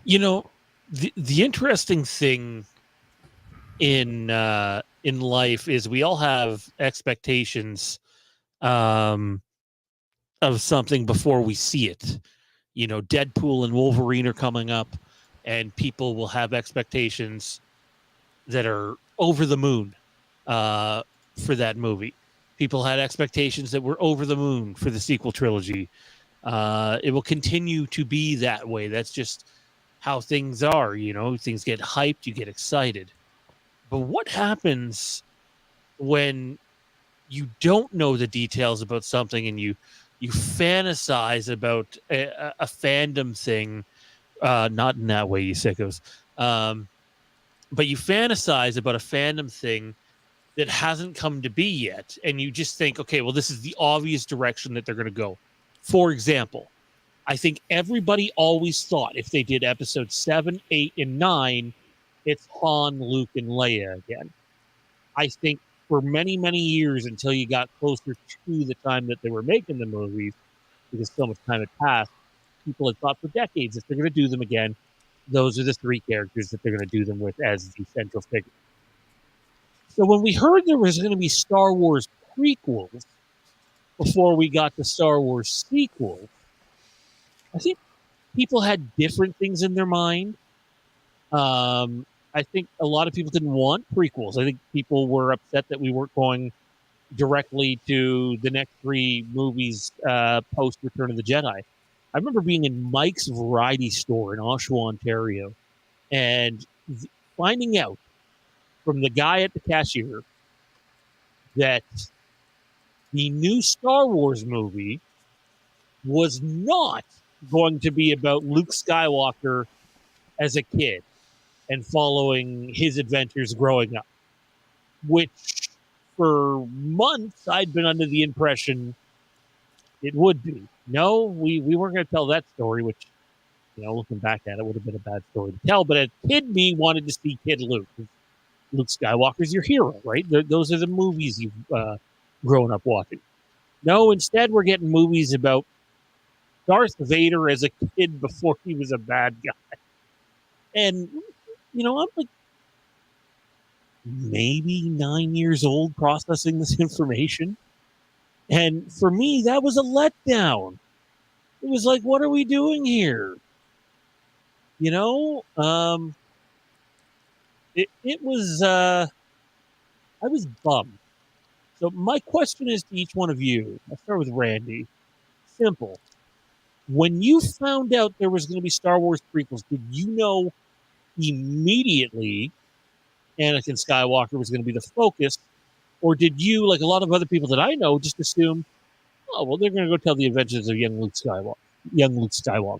You know, the interesting thing in life is we all have expectations um, of something before we see it. You know, Deadpool and Wolverine are coming up, and people will have expectations that are over the moon uh, for that movie. People had expectations that were over the moon for the sequel trilogy. It will continue to be that way. That's just how things are. You know, things get hyped, you get excited. But what happens when you don't know the details about something and you fantasize about a fandom thing? Not in that way, you sickos. Um, but you fantasize about a fandom thing that hasn't come to be yet, and you just think, okay, well, this is the obvious direction that they're going to go. For example, I think everybody always thought if they did episode 7, 8, and 9, it's Han, Luke, and Leia again. I think for many, many years until you got closer to the time that they were making the movies, because so much time had passed, people had thought for decades if they're going to do them again, those are the three characters that they're going to do them with as the central figure. So when we heard there was going to be Star Wars prequels before we got the Star Wars sequels, I think people had different things in their mind. I think a lot of people didn't want prequels. I think people were upset that we weren't going directly to the next three movies post Return of the Jedi. I remember being in Mike's Variety Store in Oshawa, Ontario, and finding out from the guy at the cashier that the new Star Wars movie was not going to be about Luke Skywalker as a kid and following his adventures growing up, which for months I'd been under the impression it would be. No, we weren't going to tell that story, which, you know, looking back at it, would have been a bad story to tell. But a kid me wanted to see Kid Luke. Luke Skywalker's your hero, right? Those are the movies you've grown up watching. No, instead we're getting movies about Darth Vader as a kid before he was a bad guy. And, you know, I'm like maybe 9 years old processing this information. And for me, that was a letdown. It was like, what are we doing here? You know, it was, I was bummed. So my question is to each one of you. I'll start with Randy. Simple. When you found out there was going to be Star Wars prequels, did you know immediately Anakin Skywalker was going to be the focus? Or did you, like a lot of other people that I know, just assume, oh, well, they're going to go tell the adventures of young Luke Skywalker?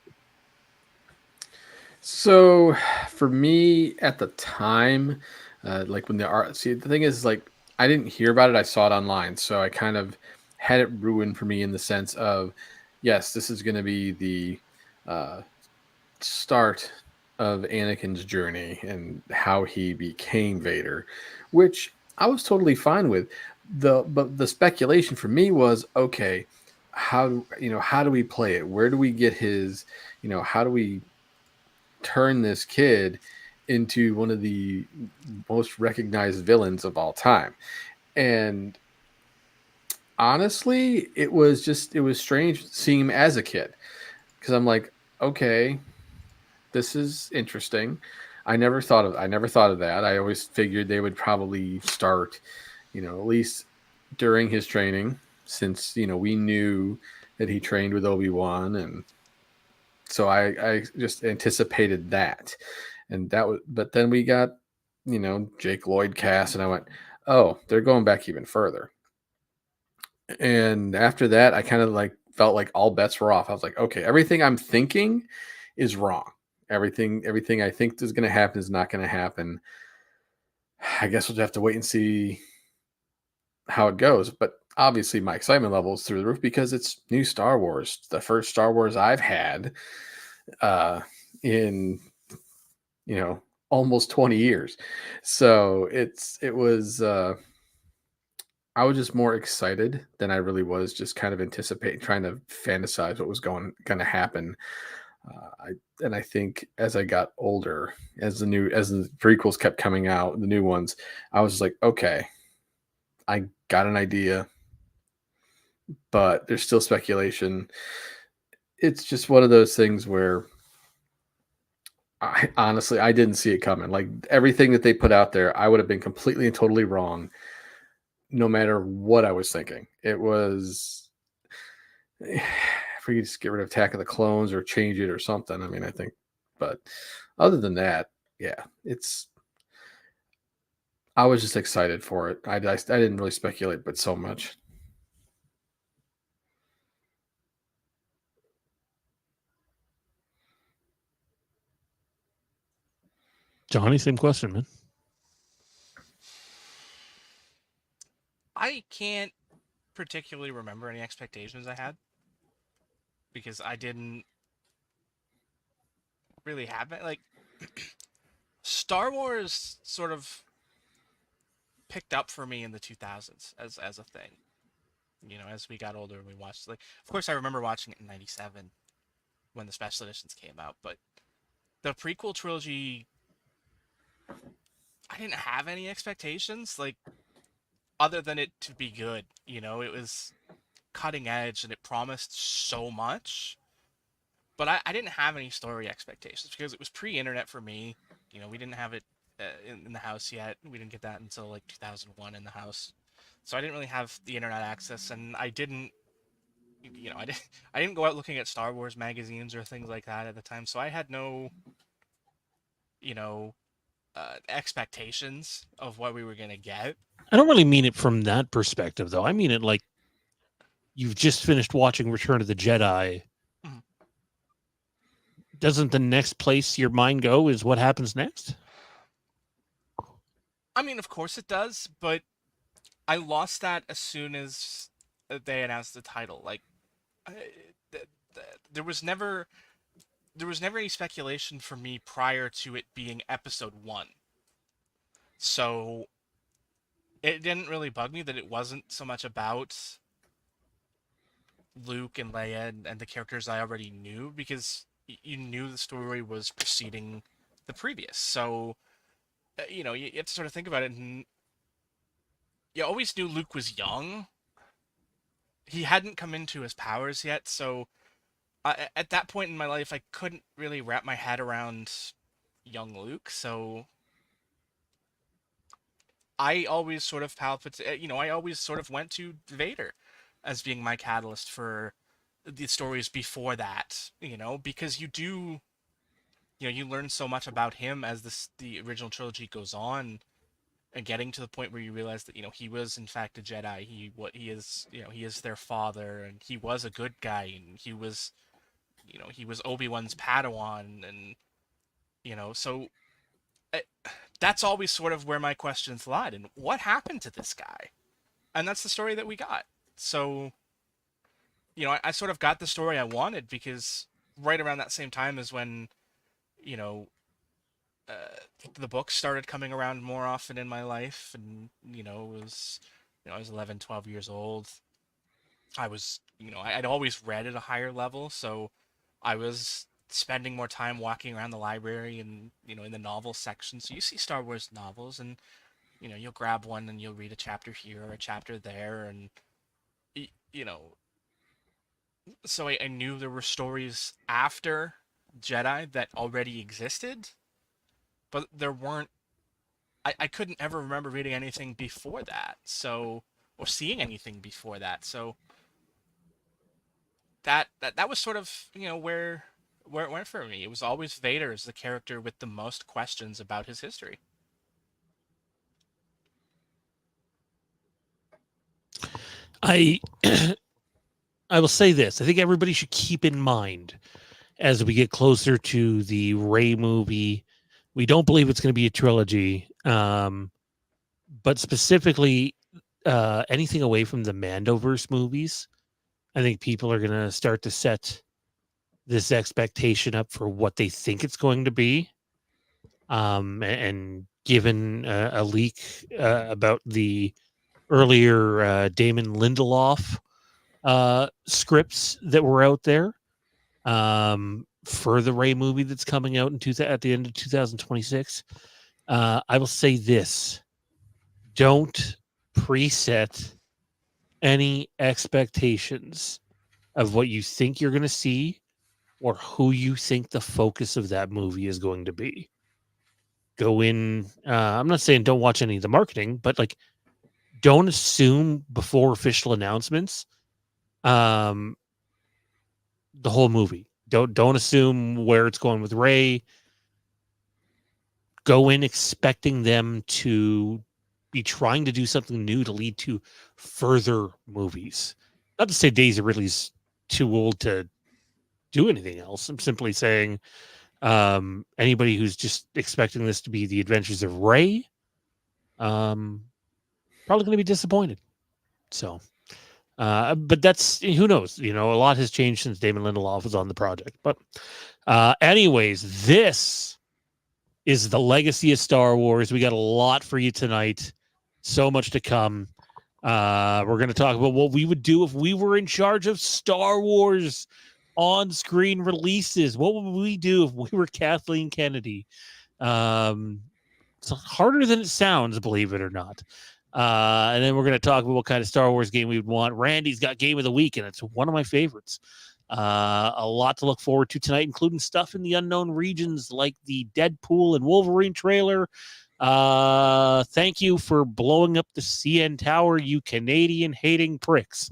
So for me at the time, like when the art, see, the thing is, like, I didn't hear about it. I saw it online. So I kind of had it ruined for me in the sense of, yes, this is going to be the uh, start of Anakin's journey and how he became Vader, which I was totally fine with. But the speculation for me was, okay, how do we play it? Where do we get his, how do we turn this kid into one of the most recognized villains of all time? And honestly, it was strange seeing him as a kid, because I'm like, okay, this is interesting. I never thought of that. I always figured they would probably start, at least during his training, since we knew that he trained with Obi-Wan, and so I just anticipated that. And that was, but then we got, Jake Lloyd cast, and I went, oh, they're going back even further. And after that, I kind of like felt like all bets were off. I was like, okay, everything I'm thinking is wrong. Everything I think is going to happen is not going to happen. I guess we'll have to wait and see how it goes. But obviously, my excitement level is through the roof because it's new Star Wars, the first Star Wars I've had in almost 20 years. So it was. I was just more excited than I really was just kind of anticipating, trying to fantasize what was going to happen. I think as I got older, as the prequels kept coming out, the new ones, I was like, okay, I got an idea, but there's still speculation. It's just one of those things where I honestly I didn't see it coming. Like everything that they put out there, I would have been completely and totally wrong, no matter what I was thinking. It was if we could just get rid of Attack of the Clones or change it or something. I mean, I think, but other than that, yeah, it's. I was just excited for it. I didn't really speculate, but so much. Johnny, same question, man. I can't particularly remember any expectations I had because I didn't really have it. Like Star Wars sort of picked up for me in the 2000s as a thing. You know, as we got older and we watched, like, of course I remember watching it in 97 when the special editions came out, but the prequel trilogy, I didn't have any expectations, like, other than it to be good. You know, it was cutting edge and it promised so much, but I didn't have any story expectations because it was pre-internet for me. You know, we didn't have it in the house yet. We didn't get that until like 2001 in the house. So I didn't really have the internet access, and I didn't, you know, I didn't go out looking at Star Wars magazines or things like that at the time. So I had no, you know, expectations of what we were gonna get. I don't really mean it from that perspective, though. I mean it like you've just finished watching Return of the Jedi. Mhm. Doesn't the next place your mind go is what happens next? I mean, of course it does, but I lost that as soon as they announced the title. Like, I, th- there was never any speculation for me prior to it being episode 1. So it didn't really bug me that it wasn't so much about Luke and Leia and the characters I already knew, because you knew the story was preceding the previous. So, you know, you have to sort of think about it, and you always knew Luke was young. He hadn't come into his powers yet, so at that point in my life, I couldn't really wrap my head around young Luke. So I always sort of I always sort of went to Vader as being my catalyst for the stories before that. You know, because you learn so much about him as the original trilogy goes on, and getting to the point where you realize that he was in fact a Jedi. He is their father, and he was a good guy, and he was Obi-Wan's Padawan, and so I, that's always sort of where my questions lied. And what happened to this guy? And that's the story that we got. So I sort of got the story I wanted, because right around that same time is when you know the books started coming around more often in my life, and I was 11, 12 years old. I was, I'd always read at a higher level, so I was spending more time walking around the library and, in the novel section. So you see Star Wars novels, and, you'll grab one and you'll read a chapter here or a chapter there, and, you know, so I knew there were stories after Jedi that already existed, but there weren't. I couldn't ever remember reading anything before that, so, or seeing anything before that. So that was sort of where it went for me. It was always Vader as the character with the most questions about his history. I I will say this. I think everybody should keep in mind as we get closer to the Rey movie. We don't believe it's going to be a trilogy, but specifically anything away from the Mandoverse movies. I think people are going to start to set this expectation up for what they think it's going to be. And given a leak about the earlier Damon Lindelof scripts that were out there for the Rey movie that's coming out at the end of 2026. I will say this: don't preset any expectations of what you think you're going to see or who you think the focus of that movie is going to be. Go in. I'm not saying don't watch any of the marketing, but like, don't assume before official announcements the whole movie. Don't assume where it's going with Rey. Go in expecting them to be trying to do something new to lead to further movies. Not to say Daisy Ridley's too old to do anything else. I'm simply saying anybody who's just expecting this to be the adventures of Rey, probably going to be disappointed. So, but that's, who knows? A lot has changed since Damon Lindelof was on the project. But anyways, this is the Legacy of Star Wars. We got a lot for you tonight. So much to come. We're going to talk about what we would do if we were in charge of Star Wars on-screen releases. What would we do if we were Kathleen Kennedy? It's harder than it sounds, believe it or not. And then we're going to talk about what kind of Star Wars game we would want. Randy's got Game of the Week, and it's one of my favorites. A lot to look forward to tonight, including stuff in the unknown regions like the Deadpool and Wolverine trailer. Thank you for blowing up the CN Tower, you Canadian-hating pricks.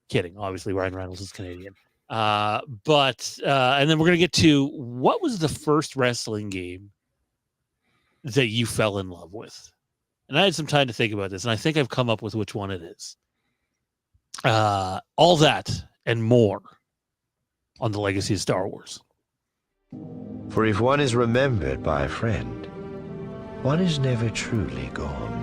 Kidding. Obviously, Ryan Reynolds is Canadian. And then we're going to get to what was the first wrestling game that you fell in love with? And I had some time to think about this, and I think I've come up with which one it is. All that and more on the Legacy of Star Wars. For if one is remembered by a friend, one is never truly gone.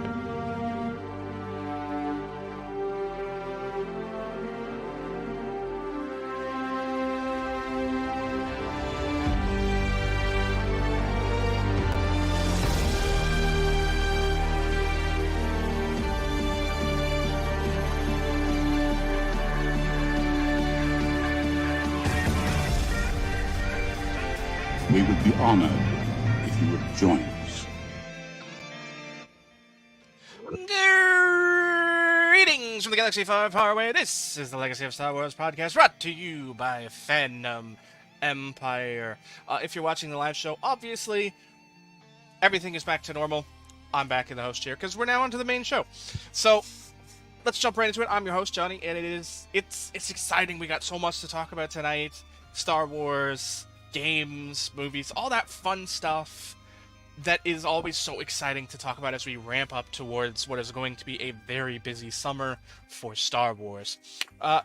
We would be honored if you would join us. Greetings from the galaxy far, far away. This is the Legacy of Star Wars podcast, brought to you by Fandom Empire. If you're watching the live show, obviously everything is back to normal. I'm back in the host chair because we're now onto the main show. So let's jump right into it. I'm your host, Johnny, and it's exciting. We got so much to talk about tonight. Star Wars, games, movies, all that fun stuff that is always so exciting to talk about as we ramp up towards what is going to be a very busy summer for Star Wars.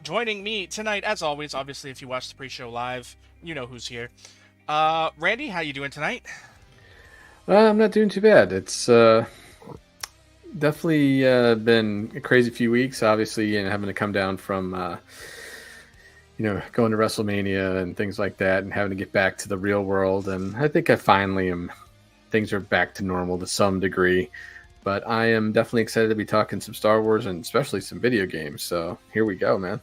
Joining me tonight, as always, obviously, if you watch the pre-show live, you know who's here. Randy, how you doing tonight? I'm not doing too bad. It's definitely been a crazy few weeks, obviously, and having to come down from going to WrestleMania and things like that, and having to get back to the real world. And I think I finally am. Things are back to normal to some degree, but I am definitely excited to be talking some Star Wars and especially some video games. So here we go, man.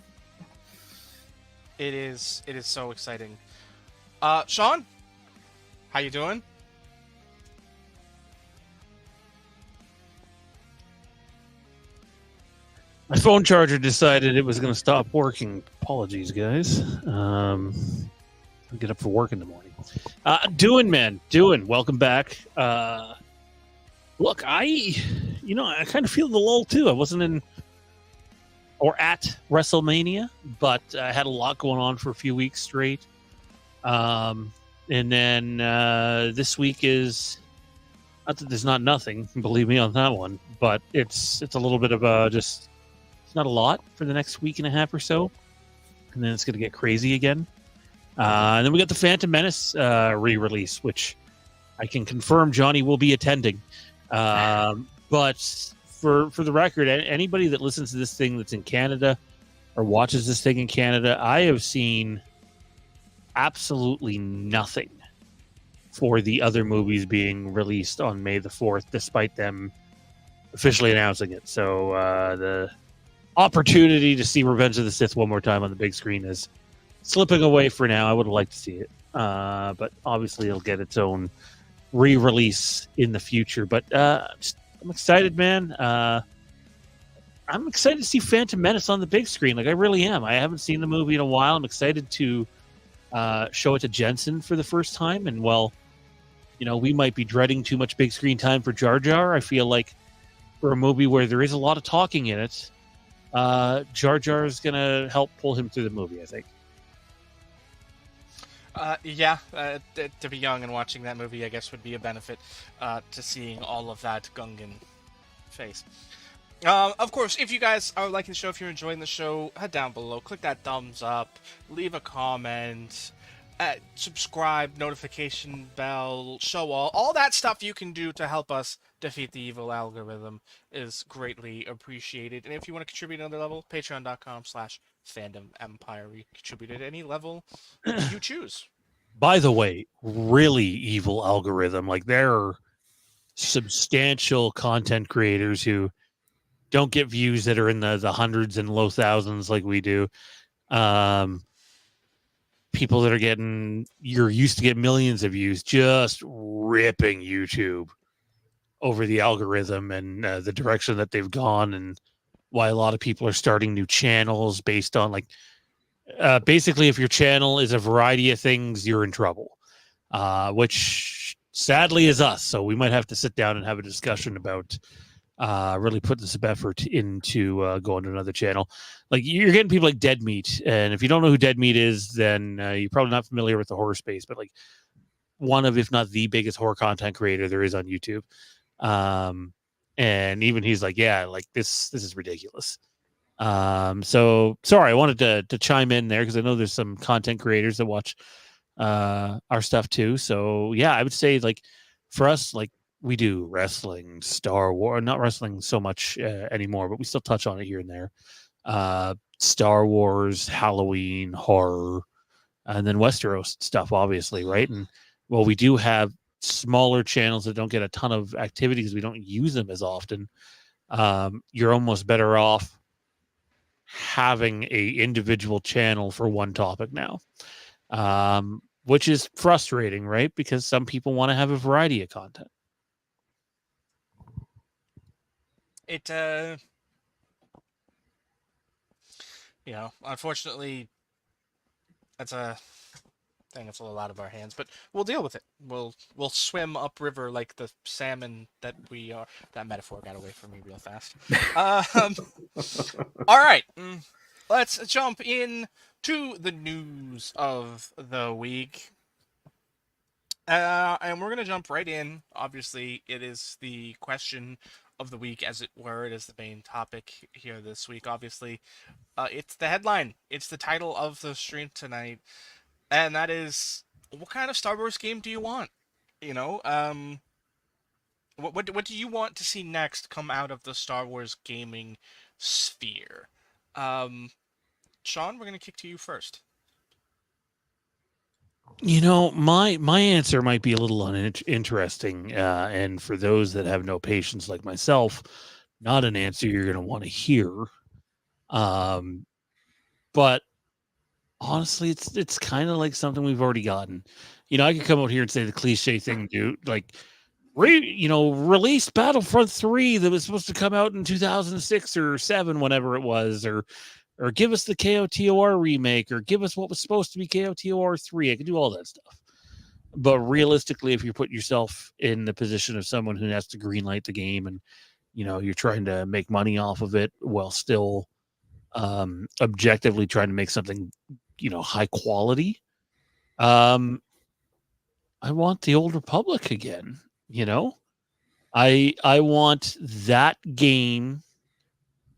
It is so exciting. Sean, how you doing? My phone charger decided it was going to stop working. Apologies, guys. I'll get up for work in the morning. Doing. Welcome back. Look, I kind of feel the lull too. I wasn't in or at WrestleMania, but I had a lot going on for a few weeks straight. And then this week is not that there's not nothing. Believe me on that one, but it's a little bit of just. It's not a lot for the next week and a half or so, and then it's going to get crazy again. And then we got the Phantom Menace re-release, which I can confirm Johnny will be attending. But for the record, anybody that listens to this thing that's in Canada or watches this thing in Canada, I have seen absolutely nothing for the other movies being released on May the 4th, despite them officially announcing it. So the opportunity to see Revenge of the Sith one more time on the big screen has slipping away for now. I would have liked to see it, but obviously it'll get its own re-release in the future. But I'm excited, man. I'm excited to see Phantom Menace on the big screen. Like, I really am. I haven't seen the movie in a while. I'm excited to show it to Jensen for the first time. And while, we might be dreading too much big screen time for Jar Jar, I feel like for a movie where there is a lot of talking in it, Jar Jar is going to help pull him through the movie, I think. To be young and watching that movie, I guess, would be a benefit to seeing all of that Gungan face. Of course, if you guys are liking the show, if you're enjoying the show, head down below, click that thumbs up, leave a comment, subscribe, notification bell, show all that stuff you can do to help us defeat the evil algorithm is greatly appreciated. And if you want to contribute at another level, patreon.com/Fandom Empire. You contribute at any level you choose. By the way, really evil algorithm. Like, there are substantial content creators who don't get views that are in the hundreds and low thousands like we do. People that you're used to get millions of views, just ripping YouTube over the algorithm and the direction that they've gone, and why a lot of people are starting new channels based on, like, basically, if your channel is a variety of things, you're in trouble, which sadly is us. So we might have to sit down and have a discussion about really putting some effort into going to another channel. Like, you're getting people like Dead Meat, and if you don't know who Dead Meat is, then you're probably not familiar with the horror space, but like one of, if not the biggest horror content creator there is on YouTube. And even he's like, yeah, like this is ridiculous. So sorry, I wanted to chime in there because I know there's some content creators that watch our stuff too. So yeah, I would say, like, for us, like, we do wrestling, Star Wars, not wrestling so much anymore, but we still touch on it here and there. Star Wars, Halloween, horror, and then Westeros stuff, obviously, right? And well, we do have smaller channels that don't get a ton of activity because we don't use them as often. You're almost better off having a individual channel for one topic now, which is frustrating, right? Because some people want to have a variety of content. Unfortunately, that's a thing that's a little out of our hands, but we'll deal with it. We'll swim upriver like the salmon that we are. That metaphor got away from me real fast. All right, let's jump in to the news of the week. And we're going to jump right in. Obviously, it is the question of the week, as it were. It is the main topic here this week. Obviously, it's the headline. It's the title of the stream tonight. And that is, what kind of Star Wars game do you want? What do you want to see next come out of the Star Wars gaming sphere? Sean, we're going to kick to you first. My answer might be a little uninteresting, and for those that have no patience like myself, not an answer you're going to want to hear. But honestly, it's kind of like something we've already gotten. I could come out here and say the cliche thing, dude, like, release Battlefront 3 that was supposed to come out in 2006 or 7, whenever it was, or give us the KOTOR remake, or give us what was supposed to be KOTOR 3. I could do all that stuff. But realistically, if you put yourself in the position of someone who has to greenlight the game, and you're trying to make money off of it while still objectively trying to make something high quality, I want the Old Republic again. I want that game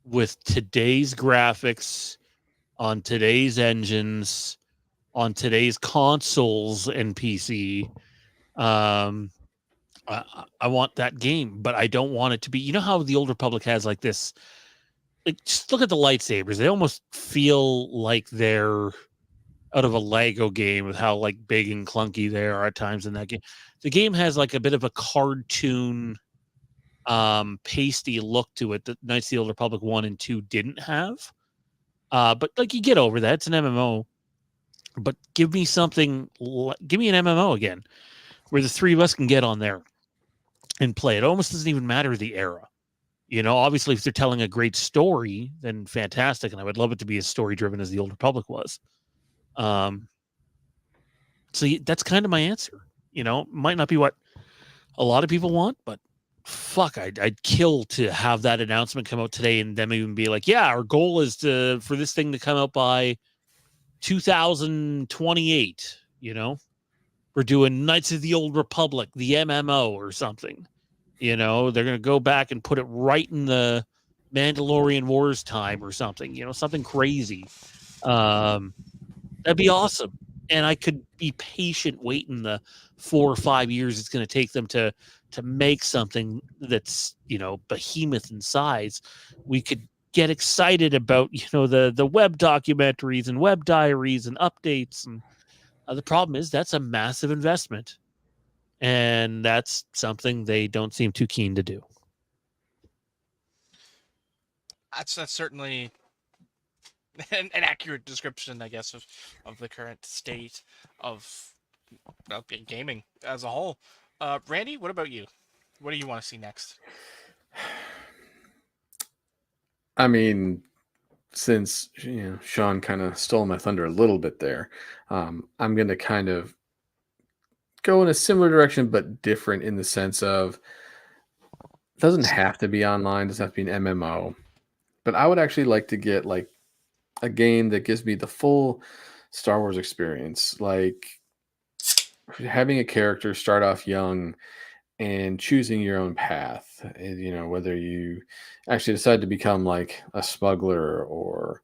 with today's graphics, on today's engines, on today's consoles and PC. I want that game, but I don't want it to be, how the Old Republic has like this, like, just look at the lightsabers. They almost feel like they're out of a Lego game with how, like, big and clunky they are at times in that game. The game has like a bit of a cartoon pasty look to it that Knights of the Old Republic 1 and 2 didn't have. But like, you get over that. It's an MMO. But give me something, give me an MMO again, where the three of us can get on there and play. It almost doesn't even matter the era. You know, obviously, if they're telling a great story, then fantastic, and I would love it to be as story driven as the Old Republic was. So that's kind of my answer. You know, might not be what a lot of people want, but fuck, I'd kill to have that announcement come out today and them even be like, yeah, our goal is for this thing to come out by 2028. You know, we're doing Knights of the Old Republic, the MMO or something. You know, they're going to go back and put it right in the Mandalorian Wars time or something, you know, something crazy. That'd be awesome. And I could be patient waiting the 4 or 5 years it's going to take them to make something that's, you know, behemoth in size. We could get excited about, you know, the web documentaries and web diaries and updates. And the problem is that's a massive investment. And that's something they don't seem too keen to do. That's certainly an accurate description, I guess, of the current state of gaming as a whole. Randy, what about you? What do you want to see next? I mean, since Sean kind of stole my thunder a little bit there, I'm going to kind of go in a similar direction, but different in the sense of it doesn't have to be online, doesn't have to be an MMO, but I would actually like to get like a game that gives me the full Star Wars experience, like having a character start off young and choosing your own path. You know, whether you actually decide to become like a smuggler or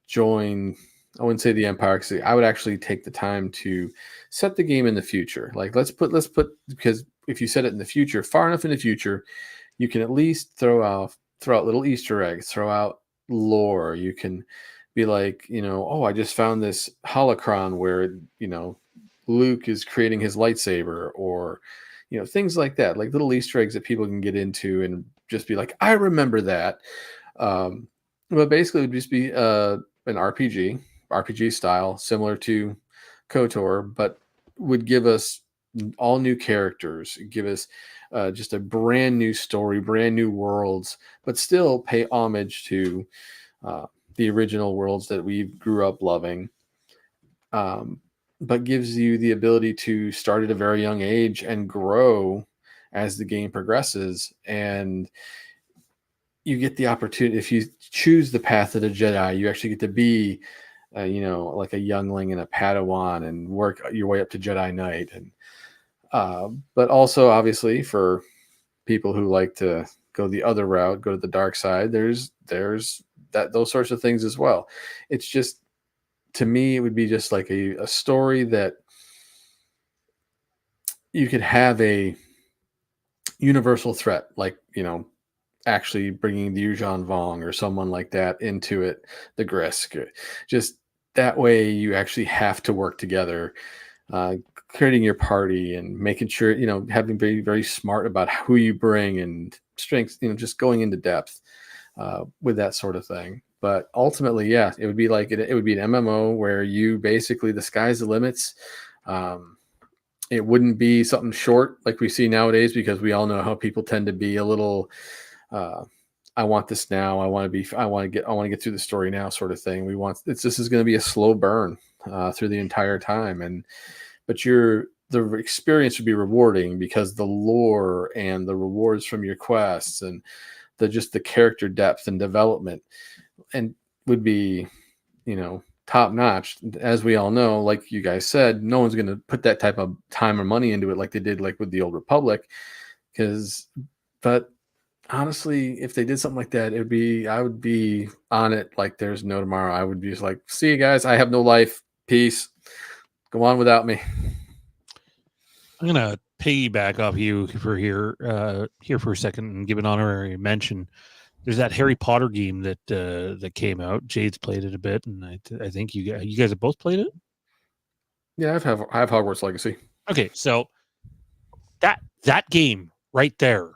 join, I wouldn't say the Empire, because I would actually take the time to set the game in the future. Like let's put because if you set it in the future, far enough in the future, you can at least throw out little Easter eggs, throw out lore. You can be like, oh, I just found this holocron where Luke is creating his lightsaber, or things like that, like little Easter eggs that people can get into and just be like, I remember that. But basically, it would just be an RPG style, similar to KOTOR, but would give us all new characters, give us just a brand new story, brand new worlds, but still pay homage to the original worlds that we grew up loving. But gives you the ability to start at a very young age and grow as the game progresses. And you get the opportunity, if you choose the path of the Jedi, you actually get to be, like a youngling and a Padawan and work your way up to Jedi Knight. And, but also obviously for people who like to go the other route, go to the dark side, there's those sorts of things as well. It's just, to me, it would be just like a story that you could have a universal threat, like, actually bringing the Yuuzhan Vong or someone like that into it, the Grisk. Just that way you actually have to work together, creating your party and making sure, having very, very smart about who you bring and strengths, just going into depth with that sort of thing. But ultimately, yeah, it would be like it would be an MMO where you basically, the sky's the limits. It wouldn't be something short like we see nowadays, because we all know how people tend to be a little, I want this now. I want to get through the story now, sort of thing. This is going to be a slow burn through the entire time, but the experience would be rewarding because the lore and the rewards from your quests and the character depth and development and would be, top notch. As we all know, like you guys said, no one's going to put that type of time or money into it like they did, like with the Old Republic. But honestly, if they did something like that, I would be on it like there's no tomorrow. I would be just like, see you guys, I have no life. Peace. Go on without me. I'm gonna piggyback off you here for a second and give an honorary mention. There's that Harry Potter game that came out. Jade's played it a bit, and I think you guys have both played it. Yeah, I have Hogwarts Legacy. Okay, so that game right there,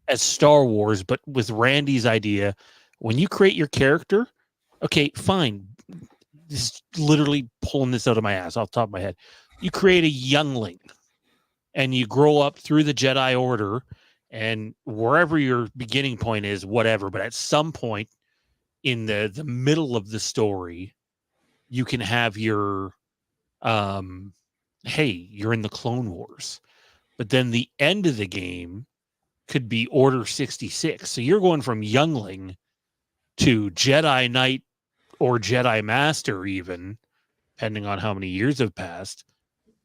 as Star Wars, but with Randy's idea, when you create your character, okay, fine, just literally pulling this out of my ass off the top of my head. You create a youngling and you grow up through the Jedi Order, and wherever your beginning point is, whatever. But at some point in the middle of the story, you can have your hey, you're in the Clone Wars. But then the end of the game could be Order 66. So you're going from youngling to Jedi Knight or Jedi Master, even, depending on how many years have passed,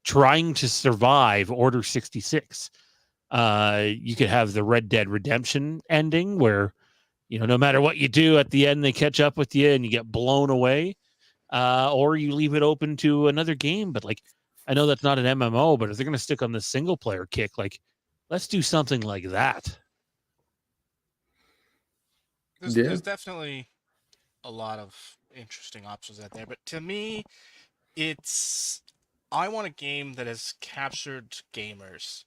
trying to survive Order 66. You could have the Red Dead Redemption ending where, no matter what you do at the end, they catch up with you and you get blown away. Or you leave it open to another game. But like, I know that's not an MMO, but if they're going to stick on the single player kick, like, let's do something like that. There's definitely a lot of interesting options out there, but to me, I want a game that has captured gamers.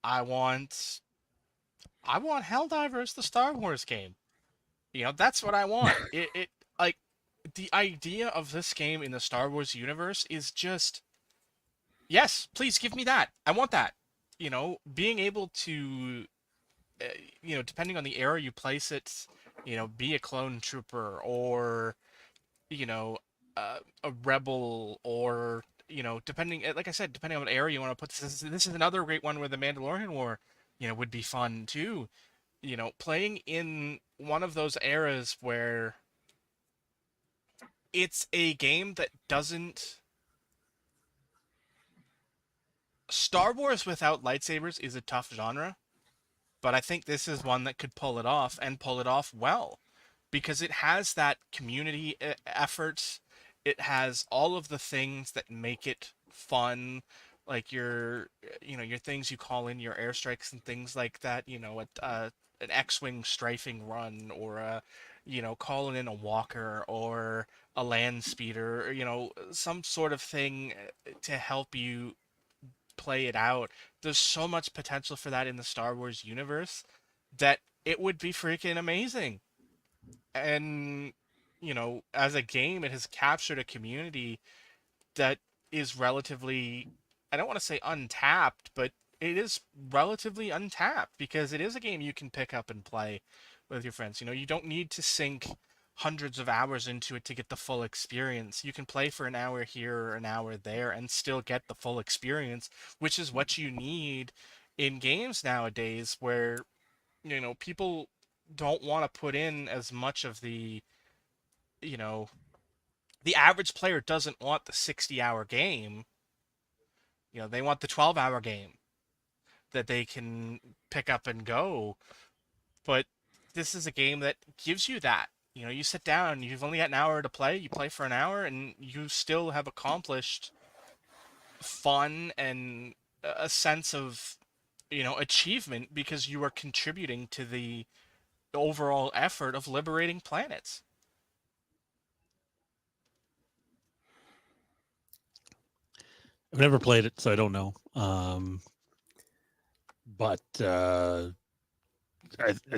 I want Helldivers, the Star Wars game. That's what I want. It like the idea of this game in the Star Wars universe is just, yes, please give me that. I want that. Being able to, depending on the era you place it, be a clone trooper or, you know, a rebel or, depending, like I said, depending on what era you want to put this is another great one where the Mandalorian War, would be fun too. Playing in one of those eras where it's a game that doesn't. Star Wars without lightsabers is a tough genre, but I think this is one that could pull it off and pull it off well because it has that community effort. It has all of the things that make it fun, like your things you call in your airstrikes and things like that. An X-wing strafing run or calling in a walker or a land speeder, or, some sort of thing to help you play it out. There's so much potential for that in the Star Wars universe that it would be freaking amazing. And as a game, it has captured a community that is relatively, I don't want to say untapped, but it is relatively untapped because it is a game you can pick up and play with your friends. You don't need to sink hundreds of hours into it to get the full experience. You can play for an hour here or an hour there and still get the full experience, which is what you need in games nowadays where, people don't want to put in as much of you know, the average player doesn't want the 60-hour game. They want the 12-hour game that they can pick up and go. But this is a game that gives you that. You sit down, you've only got an hour to play, you play for an hour, and you still have accomplished fun and a sense of, achievement because you are contributing to the overall effort of liberating planets. I've never played it, so I don't know. But I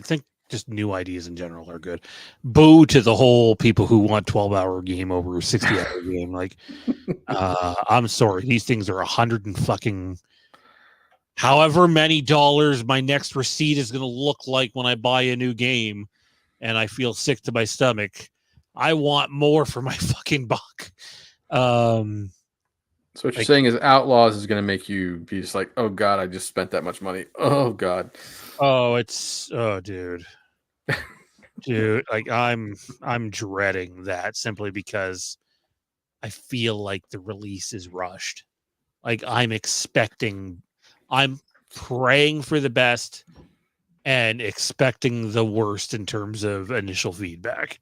think just new ideas in general are good. Boo to the whole people who want 12-hour game over a 60-hour game. Like, I'm sorry, these things are 100 and fucking however many dollars my next receipt is going to look like when I buy a new game, and I feel sick to my stomach. I want more for my fucking buck. So what you're saying is Outlaws is going to make you be just like, oh God, I just spent that much money. Oh God. Oh, dude. Dude, like I'm dreading that simply because I feel like the release is rushed. Like I'm praying for the best and expecting the worst in terms of initial feedback.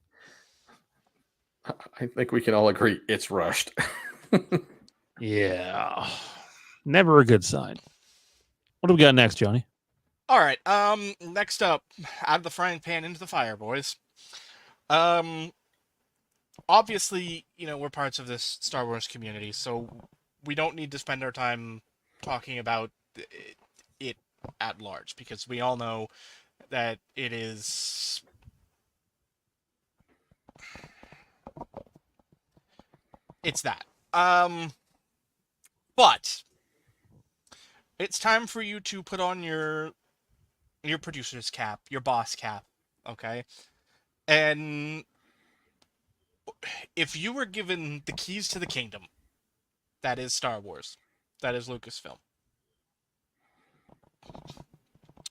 I think we can all agree it's rushed. Yeah. Never a good sign. What do we got next, Johnny? All right. Next up, out of the frying pan into the fire, boys. Obviously, we're parts of this Star Wars community, so we don't need to spend our time talking about it at large because we all know that it is it's that. But it's time for you to put on your producer's cap, your boss cap, okay? And if you were given the keys to the kingdom, that is Star Wars, that is Lucasfilm,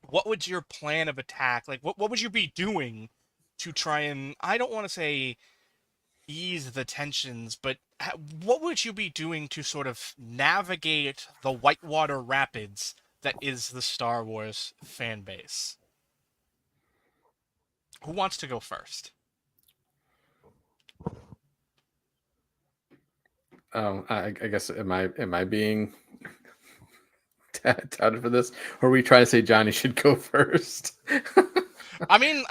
what would your plan of attack, like, what would you be doing to try and, I don't want to say ease the tensions, but what would you be doing to sort of navigate the whitewater rapids that is the Star Wars fan base? Who wants to go first? I guess am I being touted for this, or are we trying to say Johnny should go first? I mean,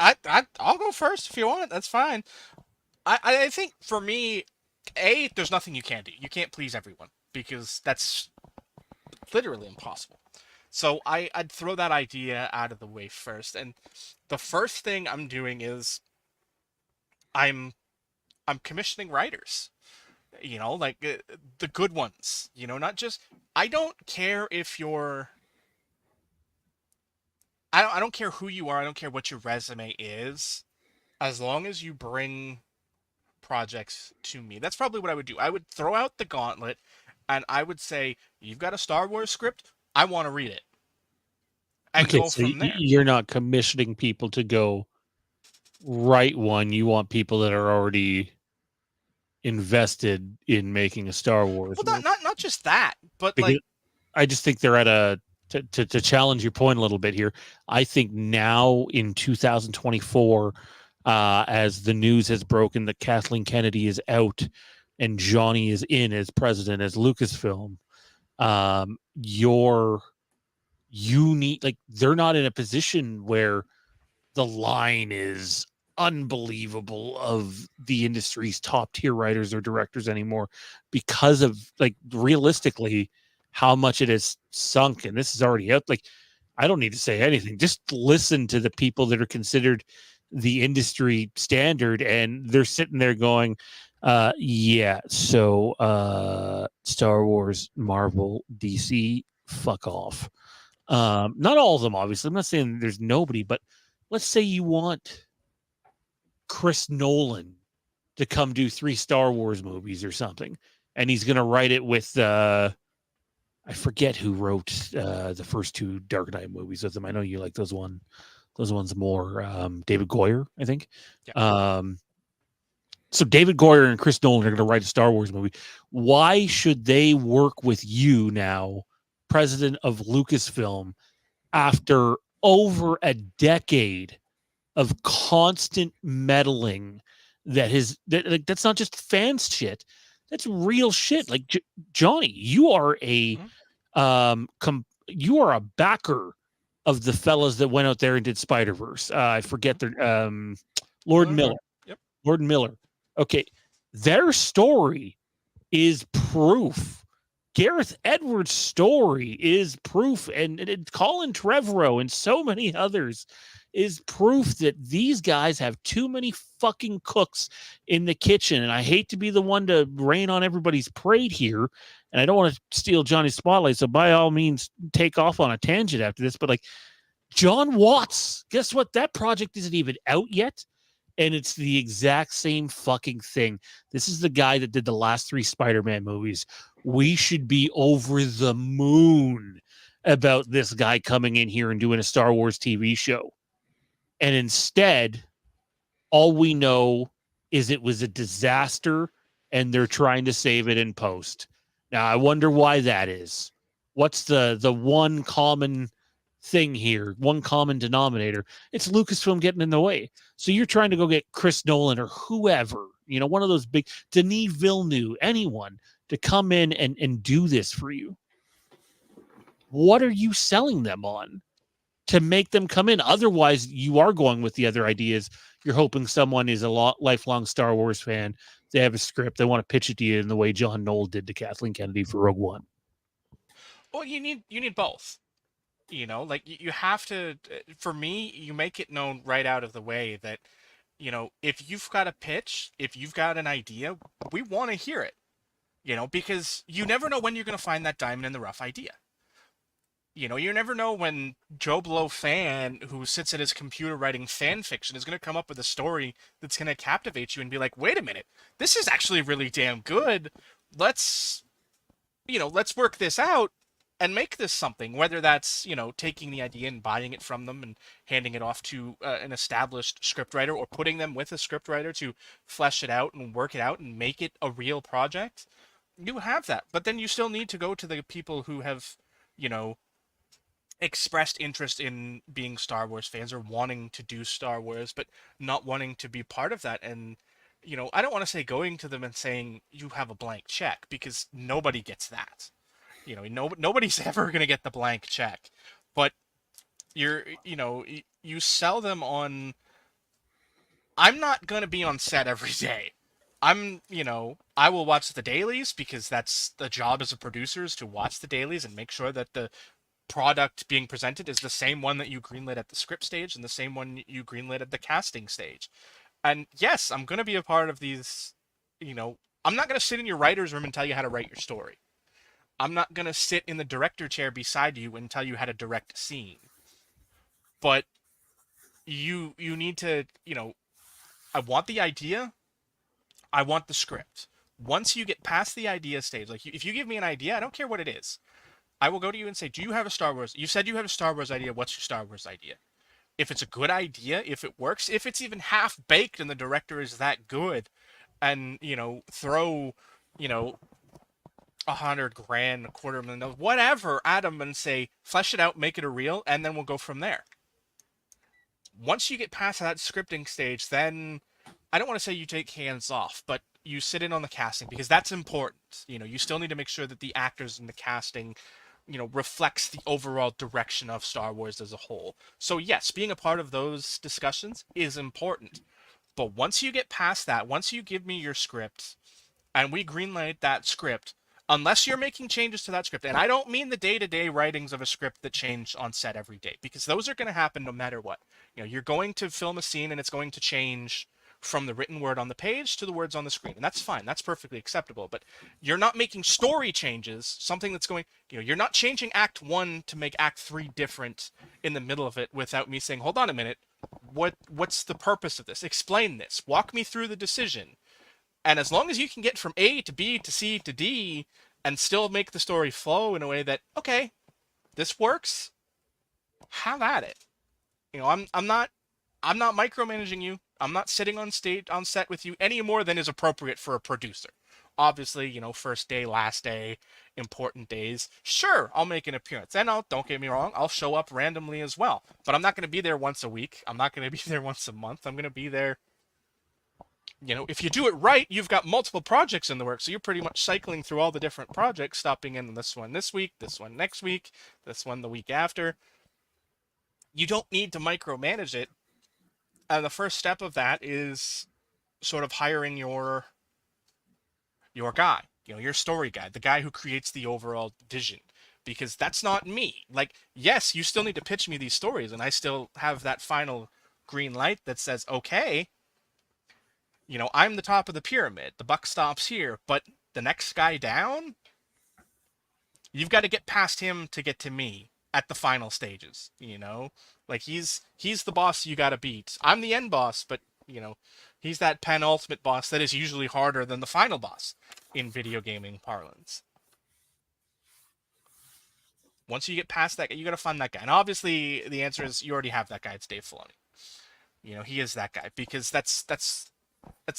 I'll go first if you want. That's fine. I think for me, there's nothing you can do. You can't please everyone because that's literally impossible. So I'd throw that idea out of the way first. And the first thing I'm doing is I'm commissioning writers. You know, like the good ones. You know, not just. I don't care if you're. I don't care who you are. I don't care what your resume is, as long as you bring projects to me. That's probably what I would do. I would throw out the gauntlet and I would say, you've got a Star Wars script, I want to read it. And Okay, go so from there. you're not commissioning people to go write one. You want people that are already invested in making a Star Wars Well, movie. not just that, but Because like, I just think they're at a to challenge your point a little bit here. I think now in 2024, as the news has broken that Kathleen Kennedy is out and Johnny is in as president as Lucasfilm, you need, like, they're not in a position where the line is unbelievable of the industry's top tier writers or directors anymore because of, like, realistically how much it has sunk. And this is already out. Like, I don't need to say anything. Just listen to the people that are considered the industry standard, and they're sitting there going, yeah, so Star Wars, Marvel, DC, fuck off. Not all of them, obviously. I'm not saying there's nobody, but let's say you want Chris Nolan to come do 3 Star Wars movies or something, and he's going to write it with I forget who wrote the first 2 Dark Knight movies with him. I know you like those ones more. David Goyer, I think. yeah. So David Goyer and Chris Nolan are going to write a Star Wars movie. Why should they work with you now, president of Lucasfilm, after over a decade of constant meddling that's not just fans shit, that's real shit. Like, Johnny, you are you are a backer of the fellas that went out there and did Spider-Verse. I forget their Lord and Miller. Yep. Lord and Miller. Okay, their story is proof. Gareth Edwards' story is proof, and Colin Trevorrow and so many others is proof that these guys have too many fucking cooks in the kitchen. And I hate to be the one to rain on everybody's parade here, and I don't want to steal Johnny's spotlight, so by all means take off on a tangent after this, but, like, John Watts, guess what? That project isn't even out yet. And it's the exact same fucking thing. This is the guy that did the last 3 Spider-Man movies. We should be over the moon about this guy coming in here and doing a Star Wars TV show. And instead, all we know is it was a disaster and they're trying to save it in post. Now, I wonder why that is. What's the one common thing here, one common denominator? It's Lucasfilm getting in the way. So you're trying to go get Chris Nolan or whoever, one of those big, Denis Villeneuve, anyone, to come in and do this for you. What are you selling them on to make them come in? Otherwise, you are going with the other ideas. You're hoping someone is a lifelong Star Wars fan. They have a script. They want to pitch it to you in the way John Knoll did to Kathleen Kennedy for Rogue One. Well, you need both. Like, you have to. For me, you make it known right out of the way that, if you've got a pitch, if you've got an idea, we want to hear it. because you never know when you're going to find that diamond in the rough idea. You never know when Joe Blow fan who sits at his computer writing fan fiction is going to come up with a story that's going to captivate you and be like, wait a minute, this is actually really damn good. Let's work this out and make this something, whether that's, taking the idea and buying it from them and handing it off to an established scriptwriter, or putting them with a scriptwriter to flesh it out and work it out and make it a real project. You have that, but then you still need to go to the people who have, expressed interest in being Star Wars fans or wanting to do Star Wars, but not wanting to be part of that. And, I don't want to say going to them and saying you have a blank check, because nobody gets that. Nobody's ever going to get the blank check. But you sell them on, I'm not going to be on set every day. I will watch the dailies, because that's the job as a producer, is to watch the dailies and make sure that the product being presented is the same one that you greenlit at the script stage and the same one you greenlit at the casting stage. And yes, I'm going to be a part of these, I'm not going to sit in your writer's room and tell you how to write your story. I'm not going to sit in the director chair beside you and tell you how to direct a scene. But you need to, I want the idea. I want the script. Once you get past the idea stage, like if you give me an idea, I don't care what it is, I will go to you and say, do you have a Star Wars? You said you have a Star Wars idea. What's your Star Wars idea? If it's a good idea, if it works, if it's even half baked and the director is that good, and, throw, 100,000, $250,000, whatever at them and say, flesh it out, make it a reel, and then we'll go from there. Once you get past that scripting stage, then I don't want to say you take hands off, but you sit in on the casting, because that's important. You still need to make sure that the actors in the casting, reflects the overall direction of Star Wars as a whole. So yes, being a part of those discussions is important. But once you get past that, once you give me your script and we greenlight that script, unless you're making changes to that script, and I don't mean the day-to-day writings of a script that change on set every day, because those are going to happen no matter what. You're going to film a scene and it's going to change from the written word on the page to the words on the screen. And that's fine. That's perfectly acceptable. But you're not making story changes, something that's going, you're not changing Act 1 to make Act 3 different in the middle of it without me saying, hold on a minute, what's the purpose of this? Explain this. Walk me through the decision. And as long as you can get from A to B to C to D and still make the story flow in a way that, okay, this works, have at it. I'm not micromanaging you. I'm not sitting on set with you any more than is appropriate for a producer. Obviously, first day, last day, important days. Sure, I'll make an appearance. And don't get me wrong, I'll show up randomly as well. But I'm not going to be there once a week. I'm not going to be there once a month. I'm going to be there, if you do it right, you've got multiple projects in the works. So you're pretty much cycling through all the different projects, stopping in this one this week, this one next week, this one the week after. You don't need to micromanage it. And the first step of that is sort of hiring your guy, your story guy, the guy who creates the overall vision, because that's not me. Like, yes, you still need to pitch me these stories, and I still have that final green light that says, okay, I'm the top of the pyramid. The buck stops here, but the next guy down, you've got to get past him to get to me at the final stages, Like, he's the boss you got to beat. I'm the end boss, but, he's that penultimate boss that is usually harder than the final boss in video gaming parlance. Once you get past that guy, you got to find that guy. And obviously, the answer is you already have that guy. It's Dave Filoni. He is that guy, because that's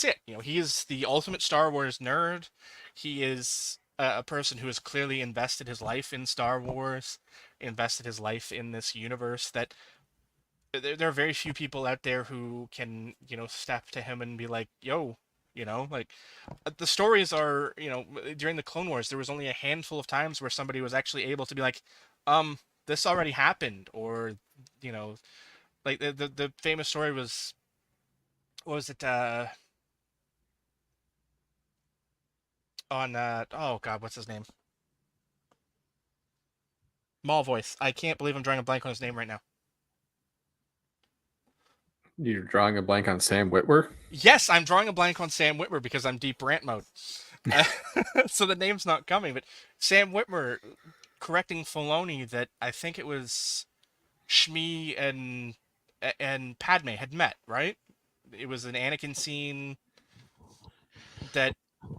it. He is the ultimate Star Wars nerd. He is a person who has clearly invested his life in Star Wars, invested his life in this universe, that there are very few people out there who can, step to him and be like, yo, like, the stories are, during the Clone Wars, there was only a handful of times where somebody was actually able to be like, this already happened, or, like the famous story was, what was it, on, oh god, what's his name? Maul voice. I can't believe I'm drawing a blank on his name right now. You're drawing a blank on Sam Witwer? Yes, I'm drawing a blank on Sam Witwer because I'm deep rant mode. So the name's not coming. But Sam Witwer correcting Filoni that I think it was Shmi and Padme had met, right? It was an Anakin scene that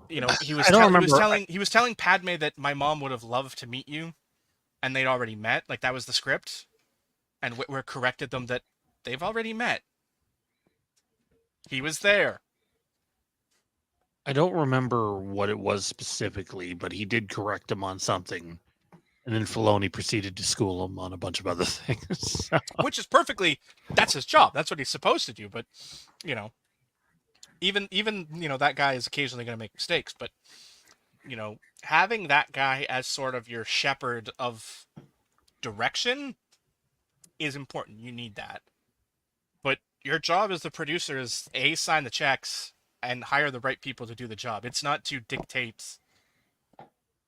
he was I don't he was remember. telling Padme that my mom would have loved to meet you, and they'd already met. Like that was the script, and Witwer corrected them that they've already met. He was there. I don't remember what it was specifically, but he did correct him on something. And then Filoni proceeded to school him on a bunch of other things. Which is that's his job. That's what he's supposed to do. But, even that guy is occasionally going to make mistakes. But, having that guy as sort of your shepherd of direction is important. You need that. But your job as the producer is sign the checks and hire the right people to do the job. It's not to dictate.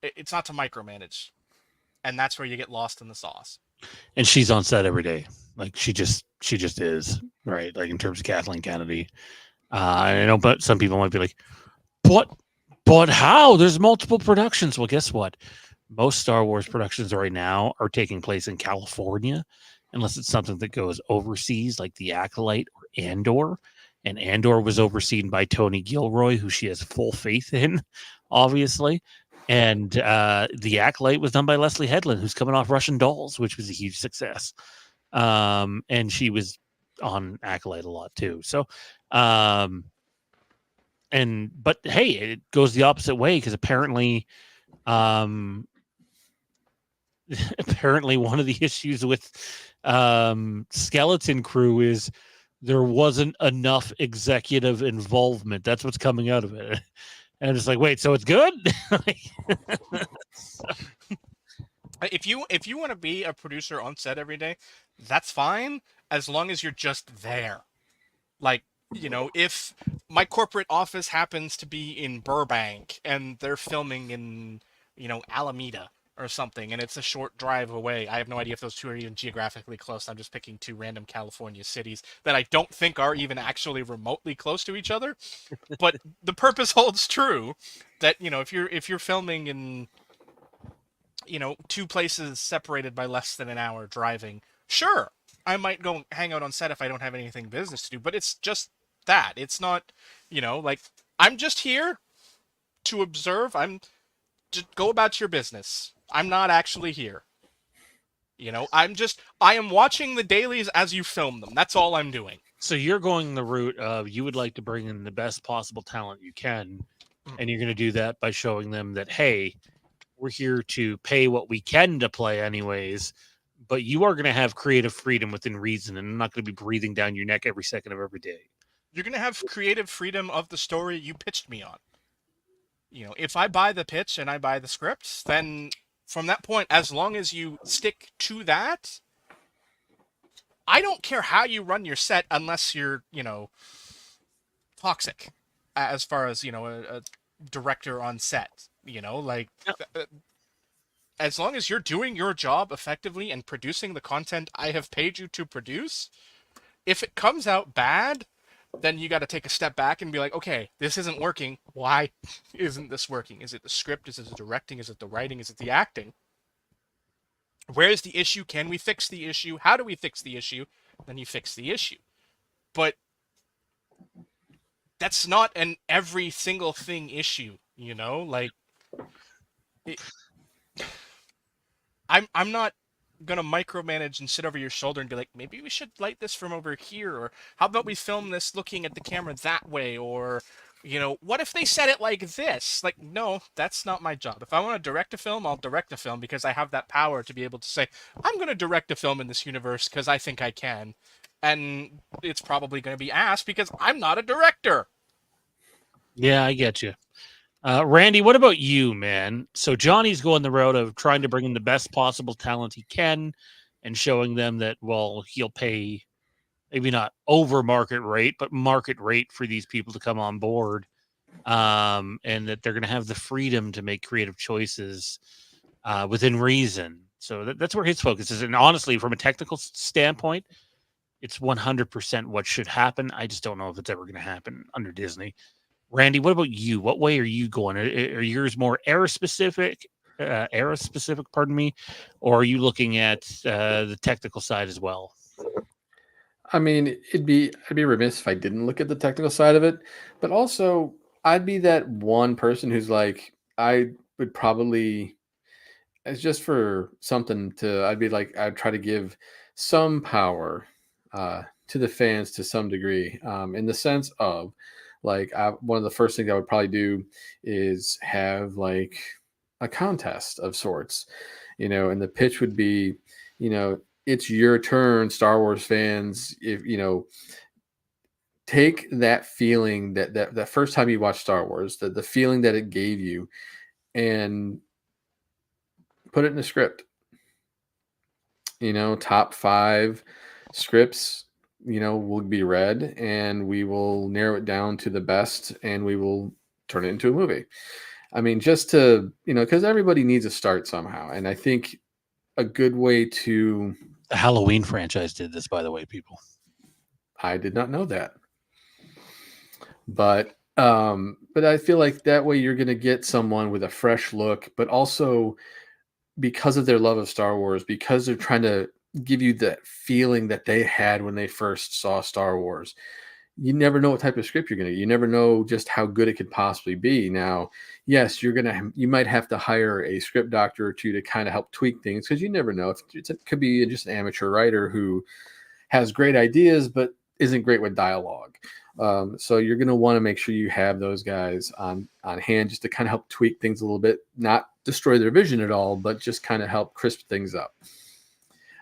It's not to micromanage. And that's where you get lost in the sauce. And she's on set every day. Like she just is, right? Like in terms of Kathleen Kennedy. I know, but some people might be like, but how? There's multiple productions. Well, guess what? Most Star Wars productions right now are taking place in California, unless it's something that goes overseas, like The Acolyte or Andor. And Andor was overseen by Tony Gilroy, who she has full faith in, obviously. And The Acolyte was done by Leslie Headland, who's coming off Russian Dolls, which was a huge success. And she was on Acolyte a lot too. So, but hey, it goes the opposite way because apparently one of the issues with Skeleton Crew is there wasn't enough executive involvement. That's what's coming out of it. And it's like, wait, so it's good? If you want to be a producer on set every day, that's fine as long as you're just there. Like, if my corporate office happens to be in Burbank and they're filming in, Alameda or something, and it's a short drive away. I have no idea if those two are even geographically close. I'm just picking two random California cities that I don't think are even actually remotely close to each other. But the purpose holds true that, if you're filming in, two places separated by less than an hour driving, sure, I might go hang out on set if I don't have anything business to do, but it's just that. It's not, like, I'm just here to observe. Just go about your business. I'm not actually here. I am watching the dailies as you film them. That's all I'm doing. So you're going the route of you would like to bring in the best possible talent you can, and you're going to do that by showing them that, hey, we're here to pay what we can to play anyways, but you are going to have creative freedom within reason, and I'm not going to be breathing down your neck every second of every day. You're going to have creative freedom of the story you pitched me on. If I buy the pitch and I buy the scripts, then from that point, as long as you stick to that, I don't care how you run your set unless you're, toxic as far as, a director on set, like, as long as you're doing your job effectively and producing the content I have paid you to produce, if it comes out bad, then you got to take a step back and be like, okay, this isn't working. Why isn't this working? Is it the script? Is it the directing? Is it the writing? Is it the acting? Where's the issue? Can we fix the issue? How do we fix the issue? Then you fix the issue. But that's not an every single thing issue, like I'm not gonna micromanage and sit over your shoulder and be like, maybe we should light this from over here, or how about we film this looking at the camera that way, or what if they said it like this? Like, no, that's not my job. If I want to direct a film, I'll direct a film because I have that power to be able to say, I'm going to direct a film in this universe because I think I can. And it's probably going to be ass because I'm not a director. Yeah, I get you. Randy, what about you, man? So Johnny's going the route of trying to bring in the best possible talent he can and showing them that, well, he'll pay maybe not over market rate, but market rate for these people to come on board. And that they're going to have the freedom to make creative choices within reason. So that's where his focus is. And honestly, from a technical standpoint, it's 100% what should happen. I just don't know if it's ever going to happen under Disney. Randy, what about you? What way are you going? Are yours more era specific? Pardon me, or are you looking at the technical side as well? I mean, I'd be remiss if I didn't look at the technical side of it, but also I'd be that one person who's like, I would probably, it's just for something to, I'd be like, I'd try to give some power to the fans to some degree, in the sense of like, one of the first things I would probably do is have like a contest of sorts, and the pitch would be, it's your turn, Star Wars fans. If take that feeling that first time you watched Star Wars, the feeling that it gave you, and put it in a script. Top 5 scripts, will be read, and we will narrow it down to the best, and we will turn it into a movie. I mean, just to, because everybody needs a start somehow. And I think a good way to. The Halloween franchise did this, by the way, people. I did not know that. But I feel like that way you're going to get someone with a fresh look, but also because of their love of Star Wars, because they're trying to give you that feeling that they had when they first saw Star Wars. You never know what type of script you're going to get. You never know just how good it could possibly be. Now, yes, you might have to hire a script doctor or two to kind of help tweak things, because you never know. It could be just an amateur writer who has great ideas but isn't great with dialogue. So you're going to want to make sure you have those guys on hand just to kind of help tweak things a little bit, not destroy their vision at all, but just kind of help crisp things up.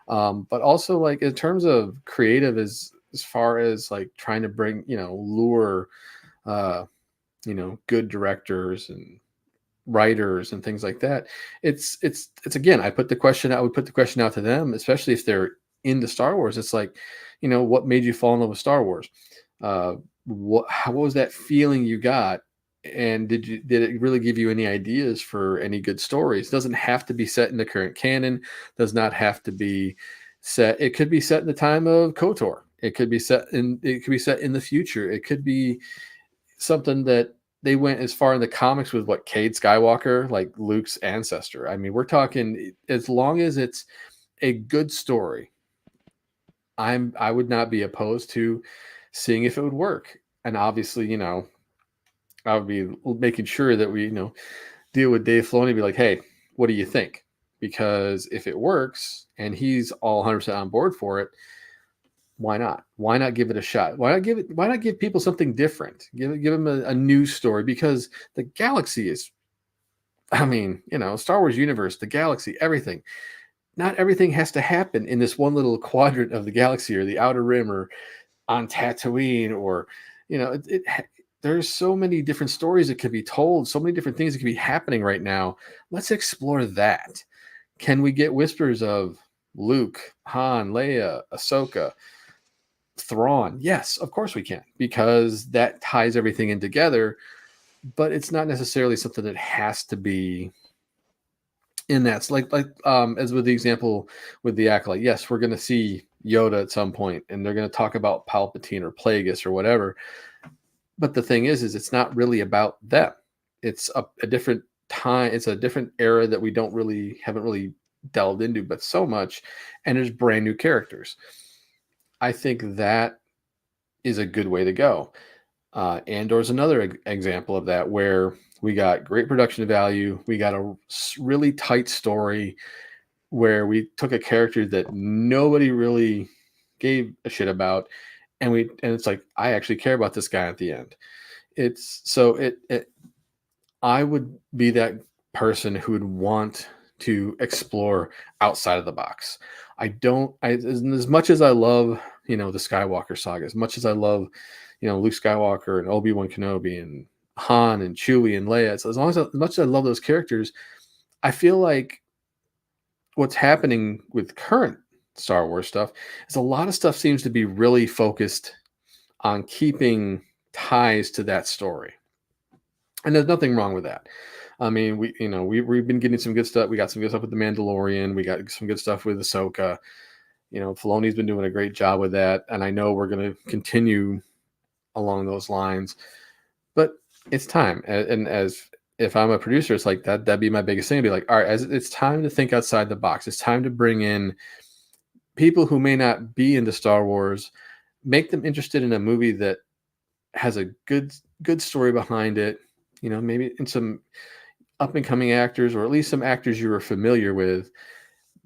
But also, like, in terms of creative, as far as like trying to bring, lure, good directors and writers and things like that. It's again, I would put the question out to them, especially if they're into Star Wars. It's like, what made you fall in love with Star Wars? What was that feeling you got? And did it really give you any ideas for any good stories? It doesn't have to be set in the current canon. Does not have to be set. It could be set in the time of KOTOR. It could be set in the future. It could be something that they went as far in the comics with Cade Skywalker, like Luke's ancestor. I mean, we're talking, as long as it's a good story, I would not be opposed to seeing if it would work. And obviously, I would be making sure that we, deal with Dave Filoni and be like, hey, what do you think? Because if it works and he's all 100% on board for it, why not? Why not give it a shot? Why not give people something different? Give them a new story, because the galaxy is, Star Wars universe, the galaxy, everything. Not everything has to happen in this one little quadrant of the galaxy or the outer rim or on Tatooine, or, there's so many different stories that could be told, so many different things that could be happening right now. Let's explore that. Can we get whispers of Luke, Han, Leia, Ahsoka, Thrawn? Yes, of course we can, because that ties everything in together. But it's not necessarily something that has to be in that. Like as with the example with the Acolyte, yes, we're going to see Yoda at some point, and they're going to talk about Palpatine or Plagueis or whatever. But the thing is it's not really about them. It's a different time. It's a different era that we haven't really delved into, but so much, and there's brand new characters. I think that is a good way to go. Andor's another example of that, where we got great production value. We got a really tight story where we took a character that nobody really gave a shit about, and it's like, I actually care about this guy at the end. I would be that person who would want to explore outside of the box. As much as I love, the Skywalker saga, as much as I love, Luke Skywalker and Obi-Wan Kenobi and Han and Chewie and Leia, so as much as I love those characters, I feel like what's happening with current Star Wars stuff is a lot of stuff seems to be really focused on keeping ties to that story. And there's nothing wrong with that. I mean, we've been getting some good stuff. We got some good stuff with The Mandalorian. We got some good stuff with Ahsoka. Filoni's been doing a great job with that. And I know we're going to continue along those lines. But it's time. And as if I'm a producer, it's like that'd be my biggest thing. Be like, all right, as it's time to think outside the box. It's time to bring in people who may not be into Star Wars, make them interested in a movie that has a good story behind it. You know, maybe in some up and coming actors, or at least some actors you were familiar with,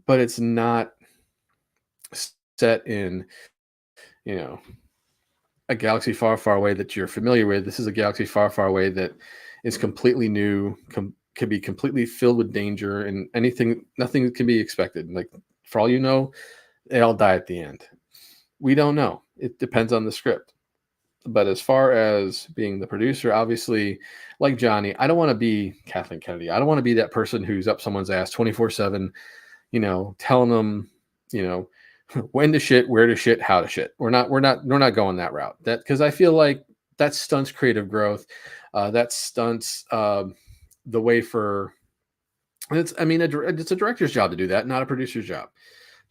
but it's not set in, you know, a galaxy far, far away that you're familiar with. This is a galaxy far, far away that is completely new, could be completely filled with danger, and nothing can be expected. Like, for all you know, they all die at the end. We don't know. It depends on the script. But as far as being the producer, obviously, like Johnny, I don't want to be Kathleen Kennedy. I don't want to be that person who's up someone's ass 24/7, you know, telling them, you know, when to shit, where to shit, how to shit. We're not going that route. That, because I feel like that stunts creative growth. That stunts the way for. It's a director's job to do that, not a producer's job.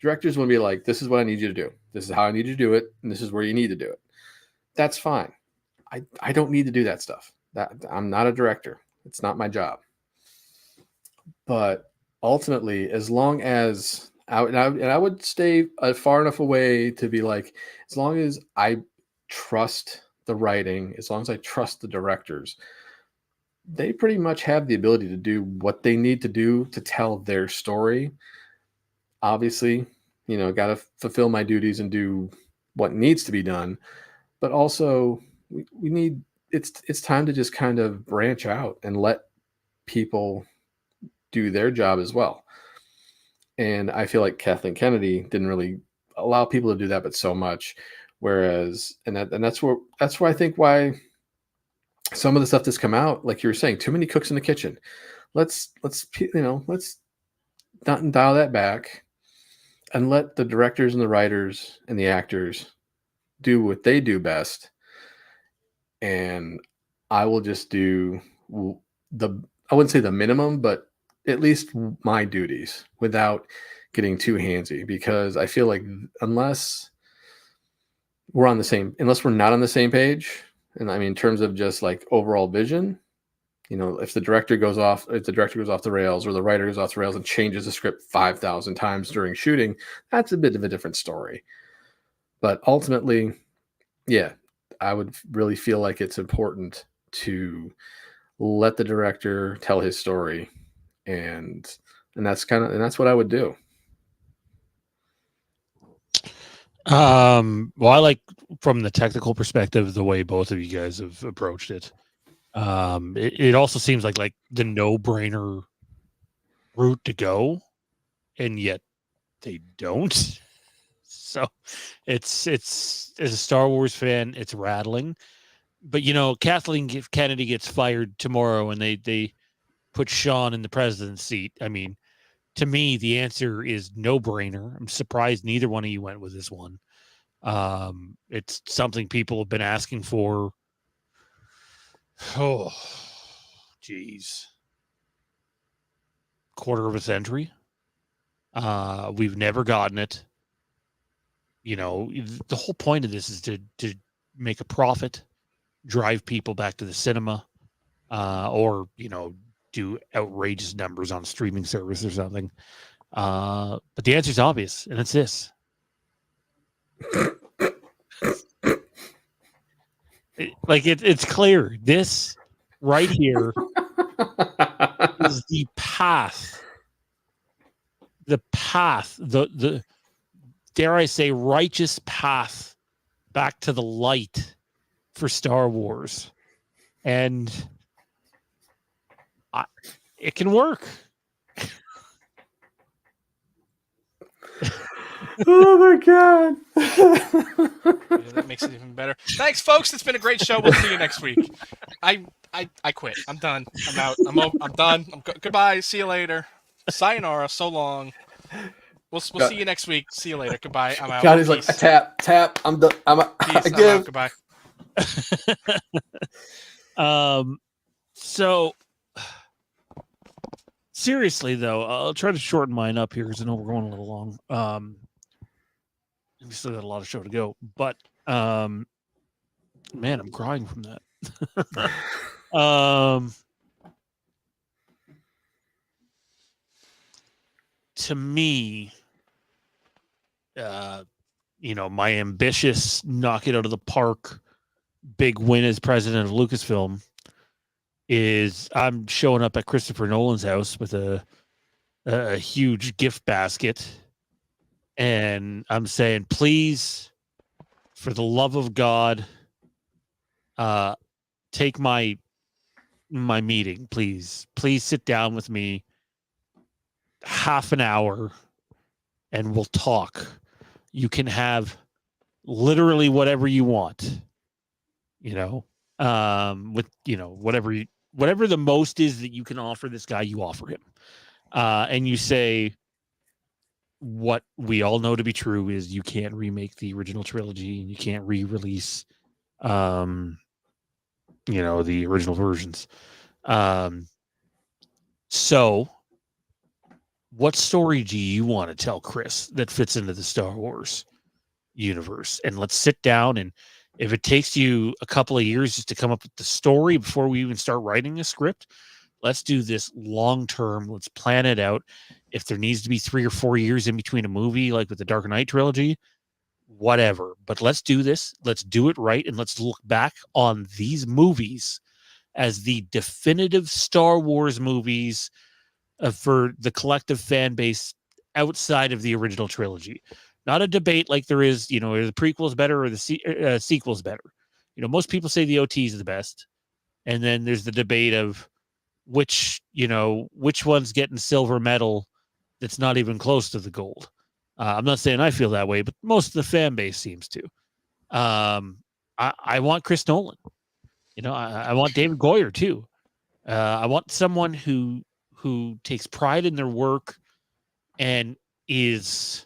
Directors want to be like, this is what I need you to do. This is how I need you to do it, and this is where you need to do it. That's fine. I don't need to do that stuff. That I'm not a director. It's not my job. But ultimately, as long as I would stay far enough away to be like, as long as I trust the writing, as long as I trust the directors, they pretty much have the ability to do what they need to do to tell their story. Obviously, you know, got to fulfill my duties and do what needs to be done. But also, we need, it's time to just kind of branch out and let people do their job as well. And I feel like Kathleen Kennedy didn't really allow people to do that, but so much. Whereas, that's where I think why some of the stuff that's come out, like you were saying, too many cooks in the kitchen. Let's not dial that back and let the directors and the writers and the actors do what they do best, and I will just do I wouldn't say the minimum, but at least my duties without getting too handsy, because I feel like unless we're not on the same page, and I mean in terms of just like overall vision, you know, if the director goes off the rails, or the writer goes off the rails and changes the script 5,000 times during shooting, that's a bit of a different story. But ultimately, yeah, I would really feel like it's important to let the director tell his story, and that's what I would do. Well, I like, from the technical perspective, the way both of you guys have approached it. It also seems like the no-brainer route to go, and yet they don't. So it's as a Star Wars fan, it's rattling. But you know, Kathleen Kennedy gets fired tomorrow, and they put Sean in the president's seat. I mean, to me, the answer is no-brainer. I'm surprised neither one of you went with this one. It's something people have been asking for. Oh, geez. Quarter of a century. We've never gotten it. You know, the whole point of this is to make a profit, drive people back to the cinema, or, you know, do outrageous numbers on a streaming service or something. But the answer is obvious, and it's this. It's clear. This right here is the path, the dare I say, righteous path back to the light for Star Wars. And it can work. Oh my God. Yeah, that makes it even better. Thanks, folks. It's been a great show. We'll see you next week. I quit. I'm done. I'm out. I'm done. Goodbye. See you later. Sayonara. So long. We'll see you next week. See you later. Goodbye. I'm out. Johnny's Peace. like, tap. I'm done. Peace. I I'm give. out. Goodbye. So seriously though, I'll try to shorten mine up here because I know we're going a little long. We still got a lot of show to go, but man, I'm crying from that. To me, my ambitious knock it out of the park big win as president of Lucasfilm is I'm showing up at Christopher Nolan's house with a huge gift basket, and I'm saying, please, for the love of God, take my meeting, please. Please sit down with me half an hour and we'll talk. You can have literally whatever you want, with, whatever the most is that you can offer this guy, you offer him. And you say, what we all know to be true is you can't remake the original trilogy and you can't re-release, the original versions. So what story do you want to tell, Chris, that fits into the Star Wars universe? And let's sit down, and if it takes you a couple of years just to come up with the story before we even start writing a script, let's do this long term. Let's plan it out. If there needs to be 3 or 4 years in between a movie, like with the Dark Knight trilogy, whatever. But let's do this. Let's do it right. And let's look back on these movies as the definitive Star Wars movies for the collective fan base outside of the original trilogy. Not a debate like there is, are the prequels better or the sequels better? Most people say the OT is the best. And then there's the debate of which one's getting silver medal that's not even close to the gold. I'm not saying I feel that way, but most of the fan base seems to. I want Chris Nolan. I want David Goyer too. I want someone who takes pride in their work and is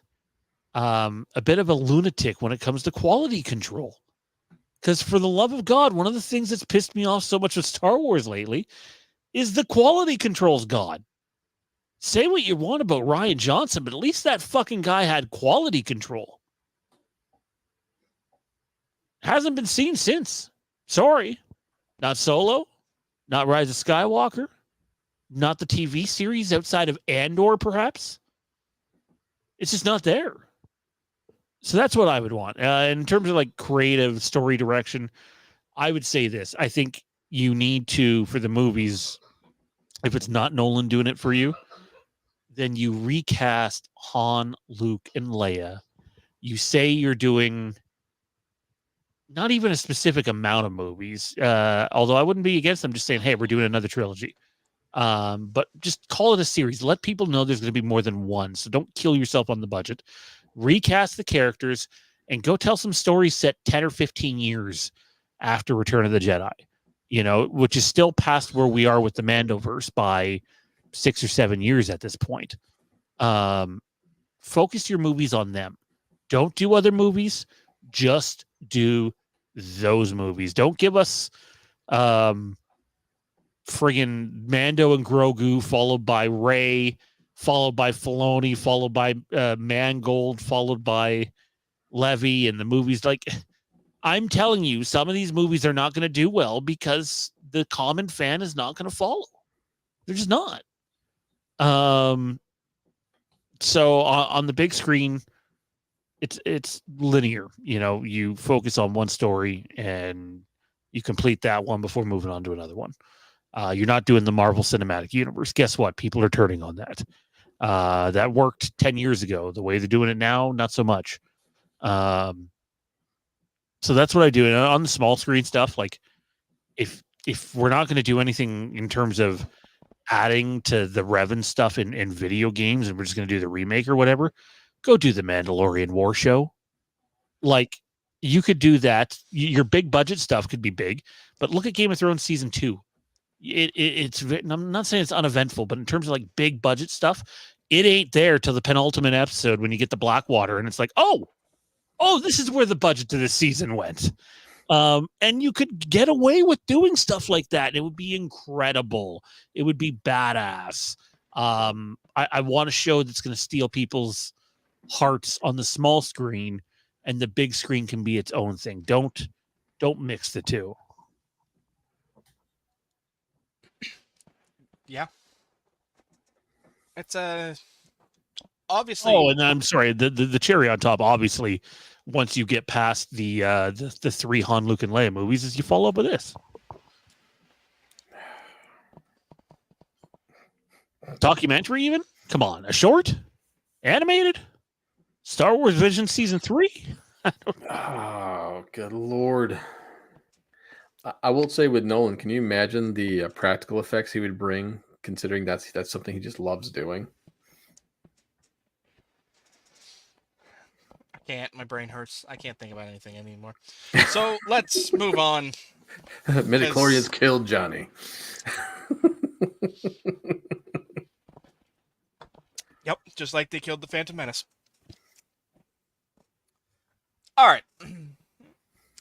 a bit of a lunatic when it comes to quality control. Because for the love of God, one of the things that's pissed me off so much with Star Wars lately is the quality control's gone. Say what you want about Rian Johnson, but at least that fucking guy had quality control. Hasn't been seen since. Sorry. Not Solo. Not Rise of Skywalker. Not the TV series outside of Andor, perhaps. It's just not there. So that's what I would want. In terms of like creative story direction, I would say this. I think you need to, for the movies, if it's not Nolan doing it for you, then you recast Han, Luke, and Leia. You say you're doing not even a specific amount of movies, although I wouldn't be against them just saying, hey, we're doing another trilogy. But just call it a series. Let people know there's going to be more than one. So don't kill yourself on the budget. Recast the characters and go tell some stories set 10 or 15 years after Return of the Jedi, which is still past where we are with the Mandoverse by 6 or 7 years at this point. Focus your movies on them. Don't do other movies. Just do those movies. Don't give us friggin' Mando and Grogu followed by Rey, followed by Filoni, followed by Mangold, followed by Levy, and the movies. Like, I'm telling you, some of these movies are not going to do well because the common fan is not going to follow. They're just not. So on the big screen, it's linear. You focus on one story and you complete that one before moving on to another one. You're not doing the Marvel Cinematic Universe. Guess what? People are turning on that. That worked 10 years ago. The way they're doing it now, not so much. So that's what I do. And on the small screen stuff, like if we're not going to do anything in terms of adding to the Revan stuff in video games and we're just going to do the remake or whatever, go do the Mandalorian War Show. Like, you could do that. Your big budget stuff could be big, but look at Game of Thrones season 2. It's I'm not saying it's uneventful, but in terms of like big budget stuff, it ain't there till the penultimate episode when you get the Blackwater and it's like, oh, this is where the budget of this season went. And you could get away with doing stuff like that. It would be incredible. It would be badass. I want a show that's going to steal people's hearts on the small screen, and the big screen can be its own thing. Don't mix the two. Yeah. It's obviously. Oh, and I'm sorry. The cherry on top, obviously, once you get past the 3 Han, Luke, and Leia movies, is you follow up with this documentary. Even come on, a short, animated, Star Wars Vision Season 3. Oh, good lord! I will say with Nolan, can you imagine the practical effects he would bring, considering that's something he just loves doing? I can't. My brain hurts. I can't think about anything anymore. So let's move on. Midichlorians killed Johnny. Yep, just like they killed the Phantom Menace. All right.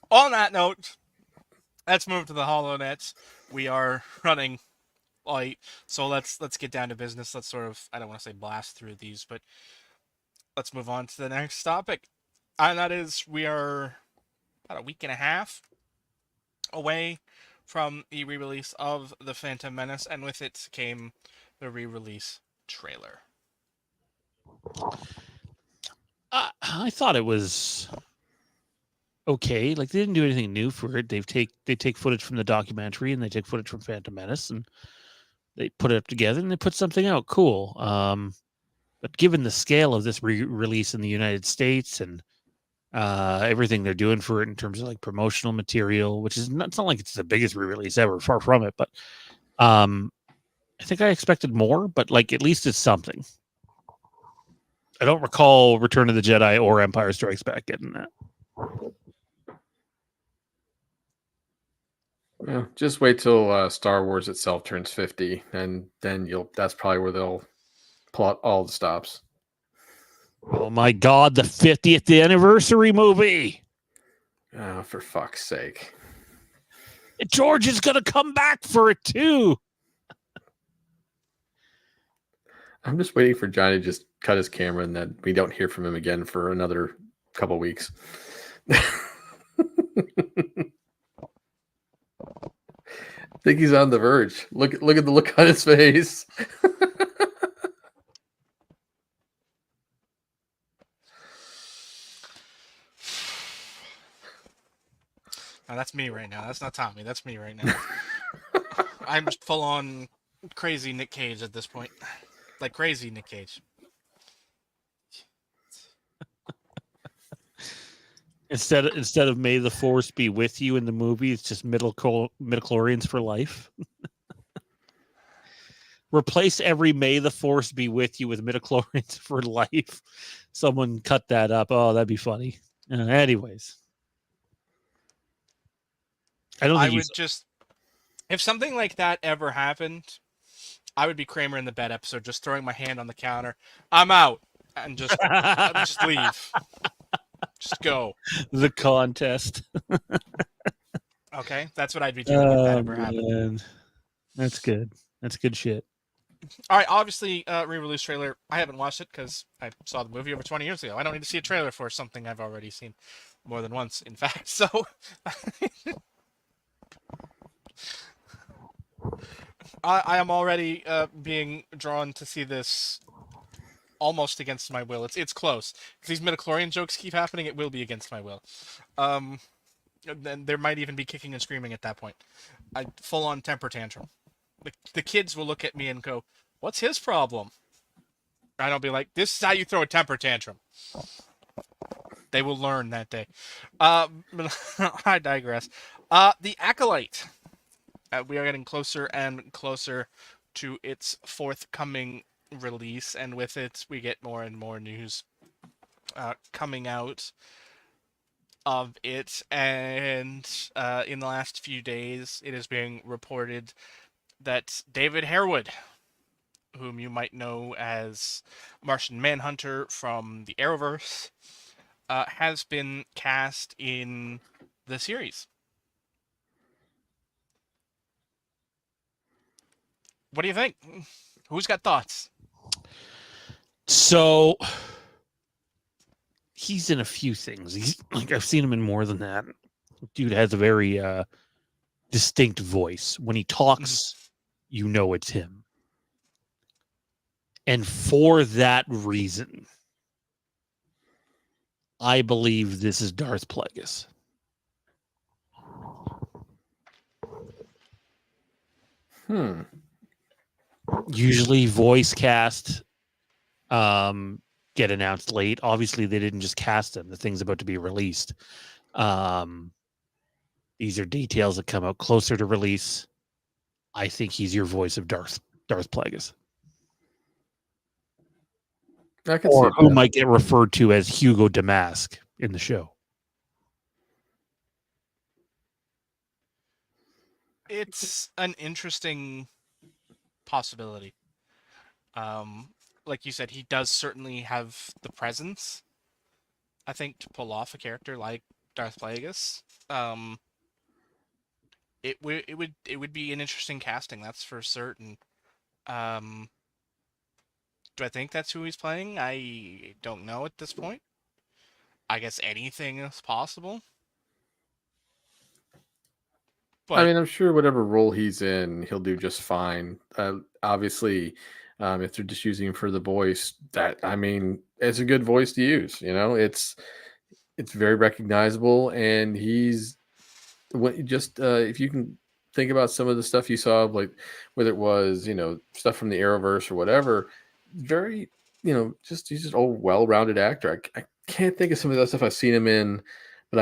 On that note, let's move to the HoloNets. We are running late, so let's get down to business. Let's sort of, I don't want to say blast through these, but let's move on to the next topic. And that is, we are about a week and a half away from the re-release of The Phantom Menace, and with it came the re-release trailer. I thought it was okay. Like, they didn't do anything new for it. They take footage from the documentary and they take footage from Phantom Menace and they put it up together and they put something out. Cool. But given the scale of this release in the United States and everything they're doing for it in terms of like promotional material, which is not, it's not like it's the biggest re-release ever, far from it. But I think I expected more, but like at least it's something. I don't recall Return of the Jedi or Empire Strikes Back getting that. Yeah, just wait till Star Wars itself turns 50, and then that's probably where they'll plot all the stops. Oh my God, the 50th anniversary movie! Oh, for fuck's sake. George is going to come back for it too. I'm just waiting for Johnny to just cut his camera and then we don't hear from him again for another couple weeks. I think he's on the verge. Look at the look on his face. Now, that's me right now. That's not Tommy. That's me right now. I'm just full on crazy Nick Cage at this point. Like crazy Nick Cage. Instead of May the Force be with you in the movie, it's just midichlorians for life. Replace every May the Force be with you with midichlorians for life. Someone cut that up. Oh, that'd be funny. Anyways. I would just, if something like that ever happened, I would be Kramer in the Bed episode, just throwing my hand on the counter. I'm out. And just leave. Just go. The contest. Okay, that's what I'd be doing if that ever happened. That's good. That's good shit. All right, obviously, re-release trailer. I haven't watched it because I saw the movie over 20 years ago. I don't need to see a trailer for something I've already seen more than once, in fact. So, I am already being drawn to see this almost against my will. It's close. If these midichlorian jokes keep happening, it will be against my will. Then there might even be kicking and screaming at that point. I full on temper tantrum. The kids will look at me and go, "What's his problem?" And I'll be like, "This is how you throw a temper tantrum." They will learn that day. I digress. The Acolyte. We are getting closer and closer to its forthcoming release, and with it, we get more and more news coming out of it. And in the last few days, it is being reported that David Harewood, whom you might know as Martian Manhunter from the Arrowverse, has been cast in the series. What do you think? Who's got thoughts? So he's in a few things. He's like, I've seen him in more than that. Dude has a very distinct voice. When he talks, you know it's him. And for that reason, I believe this is Darth Plagueis. Usually voice cast get announced late. Obviously, they didn't just cast him. The thing's about to be released. These are details that come out closer to release. I think he's your voice of Darth Plagueis. I could Or see who that. might get referred to as Hugo Damask in the show. It's an interesting possibility. Like you said, he does certainly have the presence, I think, to pull off a character like Darth Plagueis. It would be an interesting casting, that's for certain. Do I think that's who he's playing? I don't know at this point. I guess anything is possible. But I mean, I'm sure whatever role he's in, he'll do just fine. Obviously, if they're just using him for the voice, it's a good voice to use. It's very recognizable, and he's if you can think about some of the stuff you saw, like whether it was stuff from the Arrowverse or whatever, very he's just an old well-rounded actor. I can't think of some of that stuff I've seen him in, but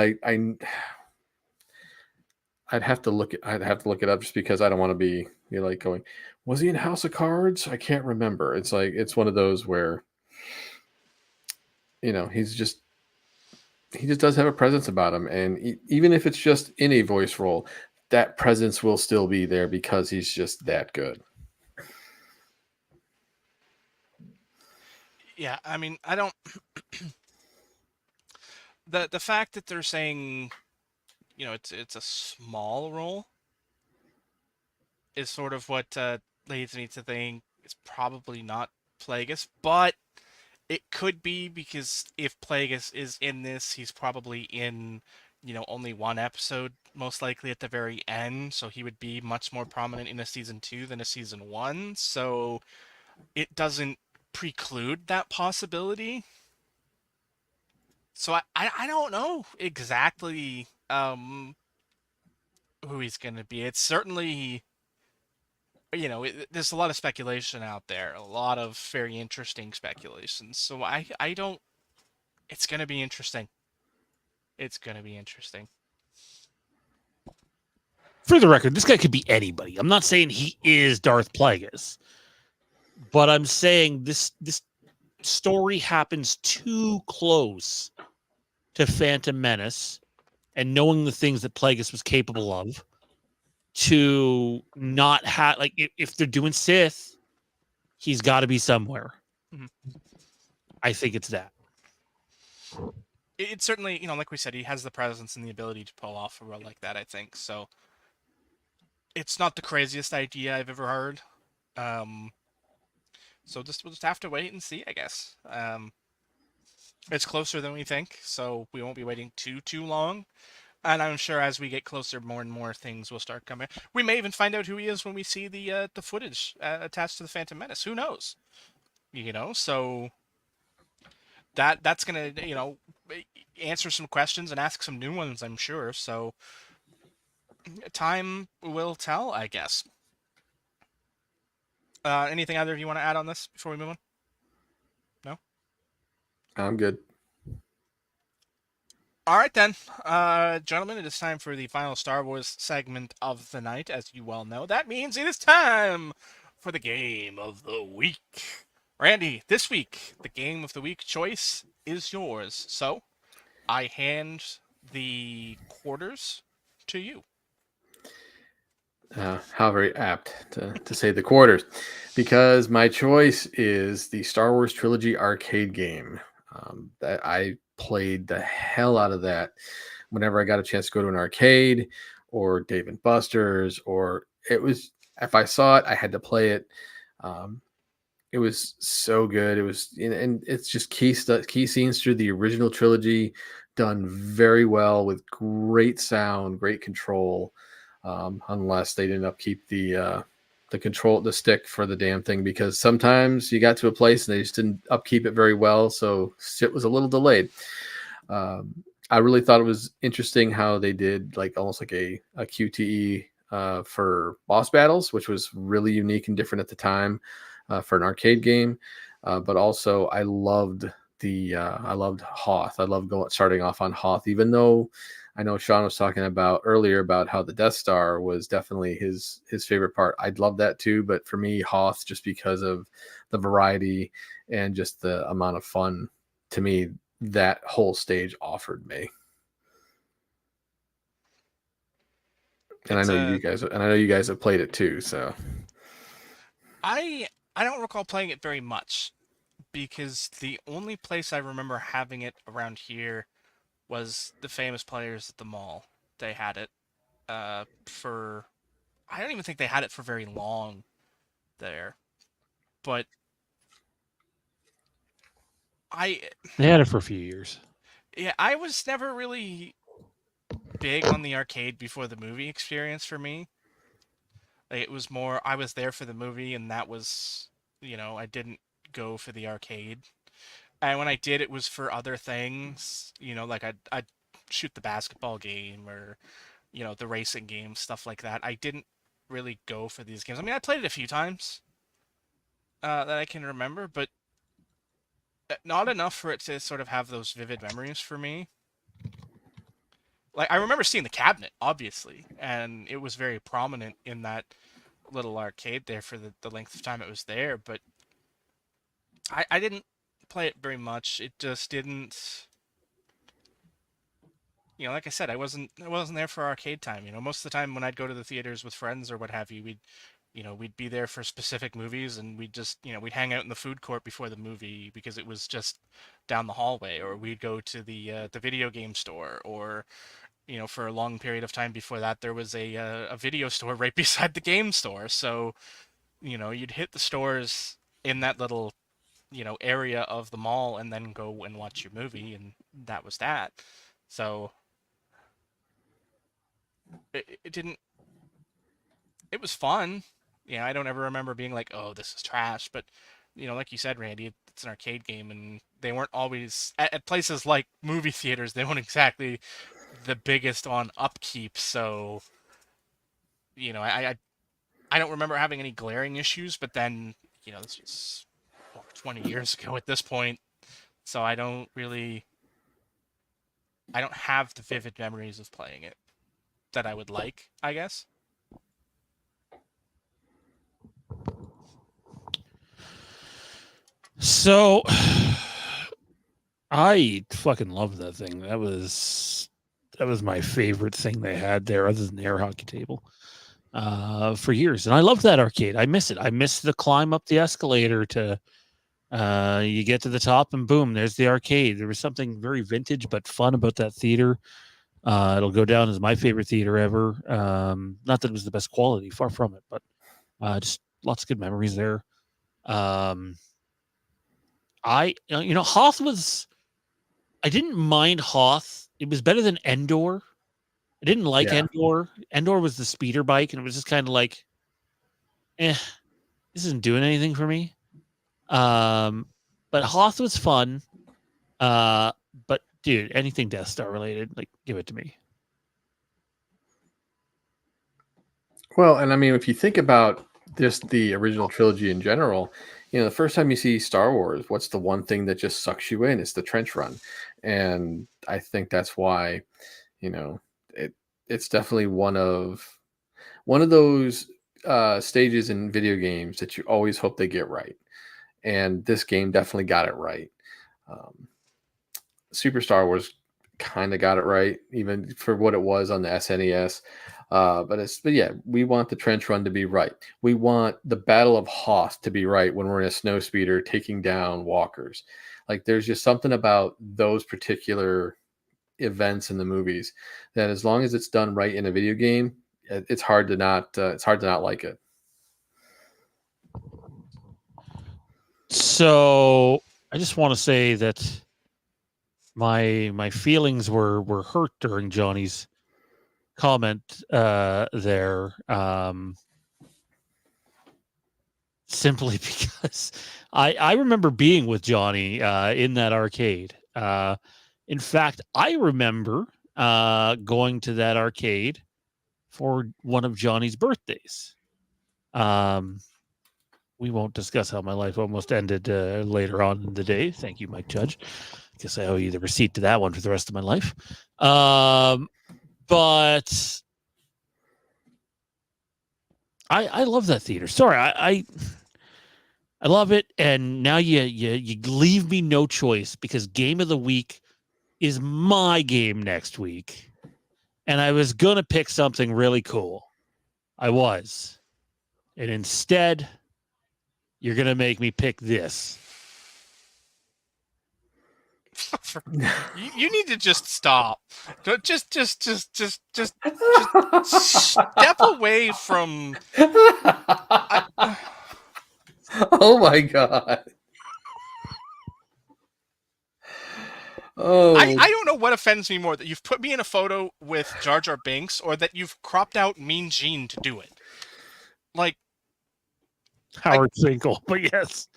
I'd have to look it up just because I don't want to be like going, was he in House of Cards? I can't remember. It's like it's one of those where he just does have a presence about him, and even if it's just in a voice role, that presence will still be there because he's just that good. yeah, I mean, I don't. The fact that they're saying, it's a small role is sort of what leads me to think it's probably not Plagueis, but it could be, because if Plagueis is in this, he's probably in, only one episode, most likely at the very end, so he would be much more prominent in a season 2 than a season 1, so it doesn't preclude that possibility. So I don't know exactly who he's going to be. It's certainly, there's a lot of speculation out there, a lot of very interesting speculations. So I don't. It's going to be interesting. It's going to be interesting. For the record, this guy could be anybody. I'm not saying he is Darth Plagueis, but I'm saying this story happens too close to Phantom Menace and knowing the things that Plagueis was capable of to not have, like, if they're doing Sith, he's got to be somewhere. Mm-hmm. I think it's that. It's certainly, like we said, he has the presence and the ability to pull off a role like that, I think. So it's not the craziest idea I've ever heard. So we'll just have to wait and see, I guess. It's closer than we think, so we won't be waiting too long. And I'm sure as we get closer, more and more things will start coming. We may even find out who he is when we see the footage attached to the Phantom Menace. Who knows? So that's gonna answer some questions and ask some new ones, I'm sure. So time will tell, I guess. Anything either of you want to add on this before we move on? No? I'm good. All right, then. Gentlemen, it is time for the final Star Wars segment of the night. As you well know, that means it is time for the Game of the Week. Randy, this week, the Game of the Week choice is yours. So, I hand the quarters to you. How very apt to say the quarters, because my choice is the Star Wars Trilogy arcade game. That I played the hell out of that whenever I got a chance to go to an arcade or Dave and Buster's, or if I saw it, I had to play it. It was so good. It was, and it's just key scenes through the original trilogy, done very well with great sound, great control. Unless they didn't upkeep the the stick for the damn thing, because sometimes you got to a place and they just didn't upkeep it very well, so shit was a little delayed. I really thought it was interesting how they did like almost like a QTE for boss battles, which was really unique and different at the time for an arcade game. But also, I loved Hoth. I loved starting off on Hoth, even though I know Sean was talking about earlier about how the Death Star was definitely his favorite part. I'd love that too, but for me, Hoth, just because of the variety and just the amount of fun to me that whole stage offered me. And I know you guys have played it too, so I don't recall playing it very much, because the only place I remember having it around here was the Famous Players at the mall. They had it for, I don't even think they had it for very long there, but They had it for a few years. Yeah, I was never really big on the arcade before the movie experience for me. Like, it was more, I was there for the movie, and that was, I didn't go for the arcade. And when I did, it was for other things, like I'd shoot the basketball game, or, the racing game, stuff like that. I didn't really go for these games. I mean, I played it a few times that I can remember, but not enough for it to sort of have those vivid memories for me. Like, I remember seeing the cabinet, obviously, and it was very prominent in that little arcade there for the length of time it was there, but I didn't play it very much. It just didn't, like I said, I wasn't there for arcade time. Most of the time when I'd go to the theaters with friends or what have you, we'd be there for specific movies, and we'd just, we'd hang out in the food court before the movie because it was just down the hallway, or we'd go to the video game store, or for a long period of time before that, there was a video store right beside the game store. So, you'd hit the stores in that little, area of the mall, and then go and watch your movie, and that was that. So it didn't. It was fun. Yeah, I don't ever remember being like, "Oh, this is trash." But like you said, Randy, it's an arcade game, and they weren't always at places like movie theaters. They weren't exactly the biggest on upkeep, so I don't remember having any glaring issues. But then this was over 20 years ago at this point, so I don't have the vivid memories of playing it that I would like, I guess. So I fucking love that thing. That was my favorite thing they had there, other than the air hockey table, for years. And I love that arcade. I miss it. I miss the climb up the escalator to you get to the top, and boom, there's the arcade. There was something very vintage but fun about that theater. It'll go down as my favorite theater ever. Not that it was the best quality, far from it, but just lots of good memories there. Hoth was. I didn't mind Hoth. It was better than Endor. I didn't like Endor. Endor was the speeder bike, and it was just kind of like, this isn't doing anything for me. But Hoth was fun. But dude, anything Death Star related, like, give it to me. Well, and I mean, if you think about just the original trilogy in general, the first time you see Star Wars, what's the one thing that just sucks you in? It's the trench run. And I think that's why, it's definitely one of those stages in video games that you always hope they get right. And this game definitely got it right. Super Star Wars kind of got it right, even for what it was on the SNES. But yeah, we want the trench run to be right. We want the Battle of Hoth to be right when we're in a snow speeder taking down walkers. Like, there's just something about those particular events in the movies that, as long as it's done right in a video game, it's hard to not like it. So I just want to say that my feelings were hurt during Johnny's comment there. simply because I remember being with Johnny in that arcade. In fact, I remember going to that arcade for one of Johnny's birthdays. We won't discuss how my life almost ended later on in the day. Thank you, Mike Judge. Guess I owe you the receipt to that one for the rest of my life. But I love that theater. Sorry, I love it, and now you leave me no choice because Game of the Week is my game next week, and I was gonna pick something really cool. I was, and instead, you're gonna make me pick this. You need to just stop. Just step away from. Oh my god. Oh, I don't know what offends me more, that you've put me in a photo with Jar Jar Binks or that you've cropped out Mean Gene to do it. Like, Howard Finkel, but yes.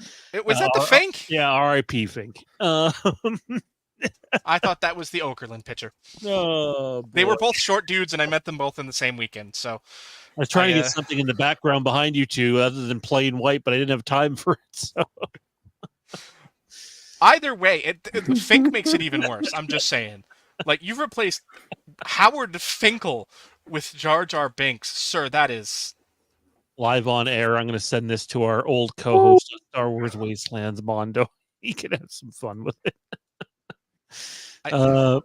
was that the Fink? Yeah, R.I.P. Fink. I thought that was the Okerlund pitcher. Oh, They were boy. both short dudes, and I met them both in the same weekend. So I was trying to get something in the background behind you two other than plain white, but I didn't have time for it. So. Either way, Fink makes it even worse. I'm just saying. Like, you've replaced Howard Finkel with Jar Jar Binks. Sir, that is... Live on air, I'm going to send this to our old co-host of Star Wars Wastelands, Mondo. He can have some fun with it. I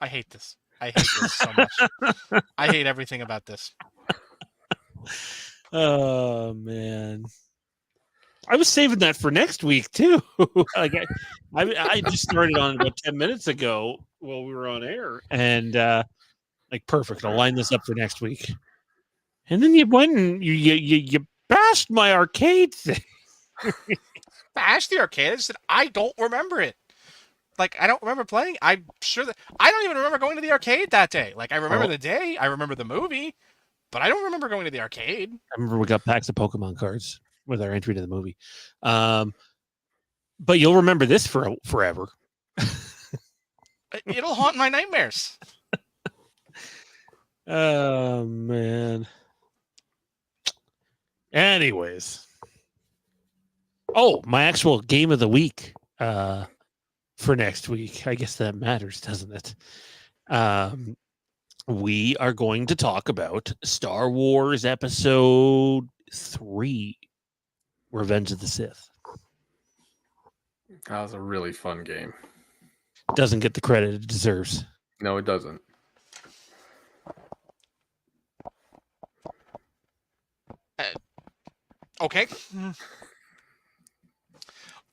hate this. I hate this so much. I hate everything about this. Oh, man. I was saving that for next week, too. Like I just started on about 10 minutes ago while we were on air. And, like, perfect. I'll line this up for next week. And then you went and you bashed my arcade thing. Bashed the arcade? I said, I don't remember it. Like, I don't remember playing. I'm sure that... I don't even remember going to the arcade that day. Like, I remember the day. I remember the movie. But I don't remember going to the arcade. I remember we got packs of Pokemon cards with our entry to the movie. But you'll remember this for forever. It'll haunt my nightmares. Oh, man. Anyways. Oh, my actual game of the week for next week. I guess that matters, doesn't it? We are going to talk about Star Wars Episode 3, Revenge of the Sith. that was a really fun game. Doesn't get the credit it deserves. No, it doesn't. Okay.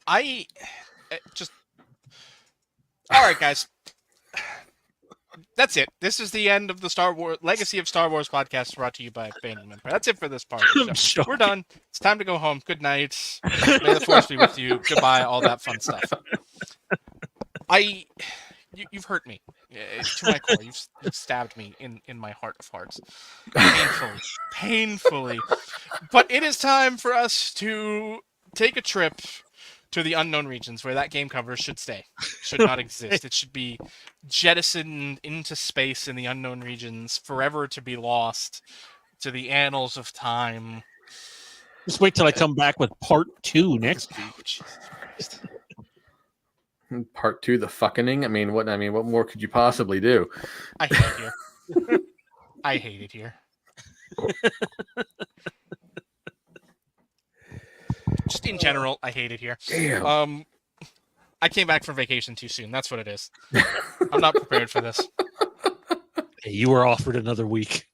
I just... All right, guys. That's it. This is the end of the Star Wars Legacy of Star Wars podcast, brought to you by Fandom Empire. That's it for this part of the show. We're done. It's time to go home. Good night. May the Force be with you. Goodbye. All that fun stuff. You've hurt me to my core. You've stabbed me in my heart of hearts, painfully. But it is time for us to take a trip to the unknown regions, where that game cover should stay. Should not exist. It should be jettisoned into space in the unknown regions, forever to be lost to the annals of time. Just wait till I come back with part 2 next week. Oh, Jesus Christ. Part 2, the fucking. I mean, what more could you possibly do? I hate it here. I hate it here. Just in general, I hate it here. Damn. I came back from vacation too soon. That's what it is. I'm not prepared for this. Hey, you were offered another week.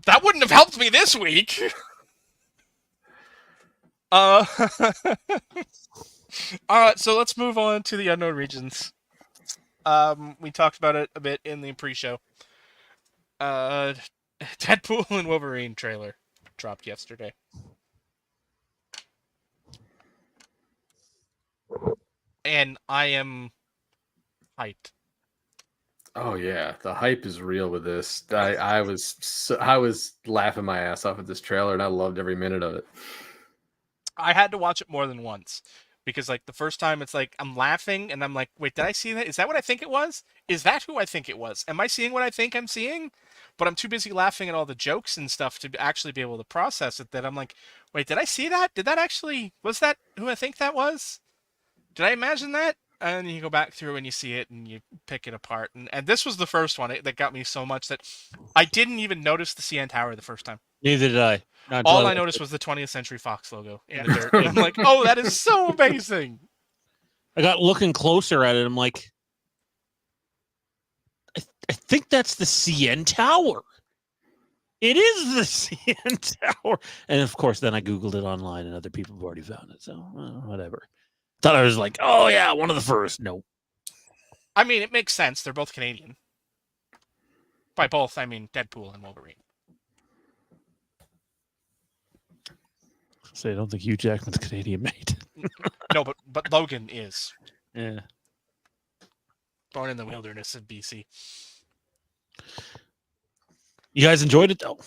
That wouldn't have helped me this week. So let's move on to the unknown regions. We talked about it a bit in the pre-show. Deadpool and Wolverine trailer dropped yesterday. And I am hyped. Oh yeah, the hype is real with this. I was laughing my ass off at this trailer, and I loved every minute of it. I had to watch it more than once because like the first time it's like I'm laughing and I'm like, wait, did I see that? Is that what I think it was? Is that who I think it was? Am I seeing what I think I'm seeing? But I'm too busy laughing at all the jokes and stuff to actually be able to process it that I'm like, wait, did I see that? Did that actually, was that who I think that was? Did I imagine that? And you go back through and you see it and you pick it apart. And this was the first one that got me so much that I didn't even notice the CN Tower the first time. Neither did I. Not All until I noticed was the 20th Century Fox logo in the dirt. And I'm like, oh, that is so amazing. I got looking closer at it. I'm like, I think that's the CN Tower. It is the CN Tower. And of course, then I Googled it online and other people have already found it. So, whatever. Thought I was like, oh, yeah, one of the first. No. I mean, it makes sense. They're both Canadian. By both, I mean Deadpool and Wolverine. So I don't think Hugh Jackman's Canadian made. No, but Logan is. Yeah. Born in the wilderness of BC. You guys enjoyed it, though?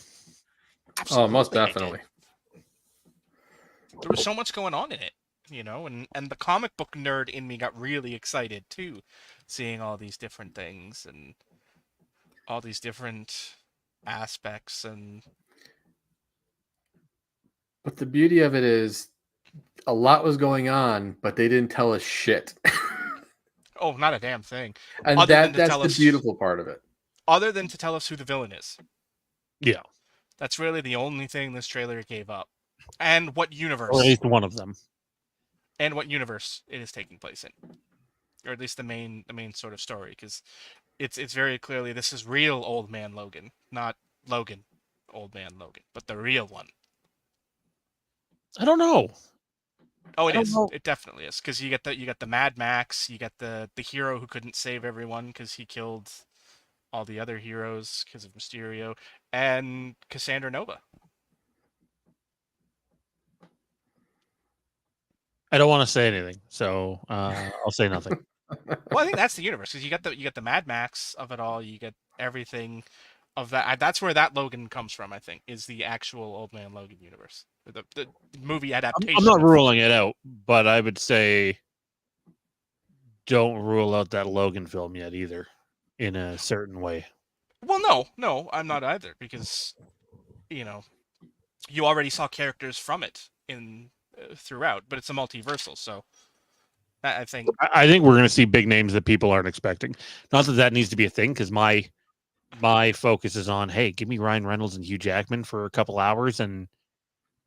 Absolutely, Oh, most definitely. There was so much going on in it, you know, and the comic book nerd in me got really excited, too, seeing all these different things and all these different aspects. And But the beauty of it is a lot was going on, but they didn't tell us shit. oh, not a damn thing. And that's the beautiful part of it. Other than to tell us who the villain is. Yeah. That's really the only thing this trailer gave up. And what universe. Or at least one of them. And what universe it is taking place in. Or at least the main sort of story. Because it's very clearly this is real Old Man Logan. Not Logan, Old Man Logan. But the real one. I don't know. Oh, it is. It definitely is. Because you get the Mad Max, you get the hero who couldn't save everyone because he killed all the other heroes because of Mysterio, and Cassandra Nova. I don't want to say anything, so I'll say nothing. Well, I think that's the universe because you get the Mad Max of it all. You get everything of that. That's where that Logan comes from. I think is the actual Old Man Logan universe, the movie adaptation. I'm not ruling it out, but I would say don't rule out that Logan film yet either, in a certain way. Well, no, I'm not either because you know you already saw characters from it in throughout, but it's a multiversal, so. I think we're going to see big names that people aren't expecting. Not that needs to be a thing, because my focus is on, hey, give me Ryan Reynolds and Hugh Jackman for a couple hours, and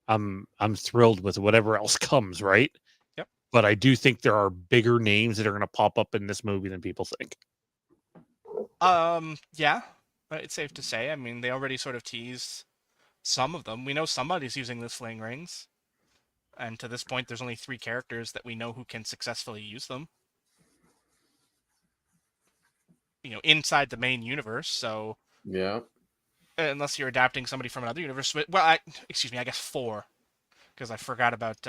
I'm thrilled with whatever else comes, right? Yep. But I do think there are bigger names that are going to pop up in this movie than people think. Yeah, it's safe to say. I mean, they already sort of teased some of them. We know somebody's using the sling rings. And to this point, there's only 3 characters that we know who can successfully use them. You know, inside the main universe, so... Yeah. Unless you're adapting somebody from another universe. Well, I guess 4. Because I forgot about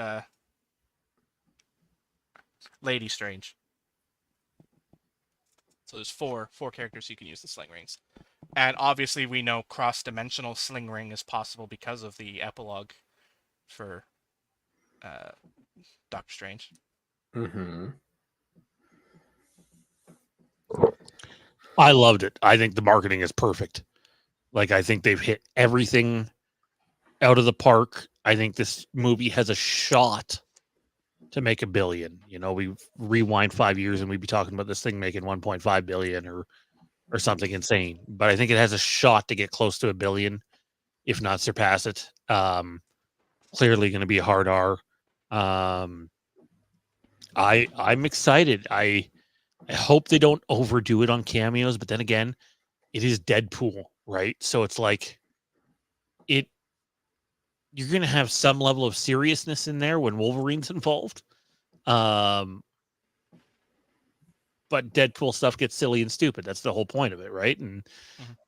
Lady Strange. So there's 4 characters you can use the sling rings. And obviously we know cross-dimensional sling ring is possible because of the epilogue for... Doctor Strange. Mm-hmm. I loved it. I think the marketing is perfect. Like, I think they've hit everything out of the park. I think this movie has a shot to make $1 billion. You know, we rewind 5 years and we'd be talking about this thing making 1.5 billion or something insane. But I think it has a shot to get close to $1 billion, if not surpass it. Clearly going to be a hard R. I'm excited. I hope they don't overdo it on cameos, but then again, it is Deadpool, right? So it's like you're going to have some level of seriousness in there when Wolverine's involved. But Deadpool stuff gets silly and stupid. That's the whole point of it, right? And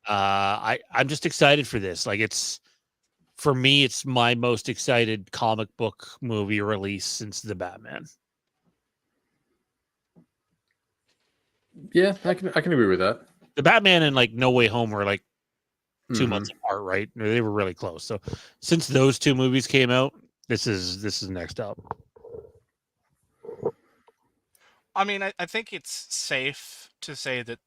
I'm just excited for this. Like, for me, it's my most excited comic book movie release since the Batman. Yeah, I can agree with that. The Batman and like No Way Home were like 2 Mhm. months apart, right? They were really close. So since those 2 movies came out, this is next up. I mean, I think it's safe to say that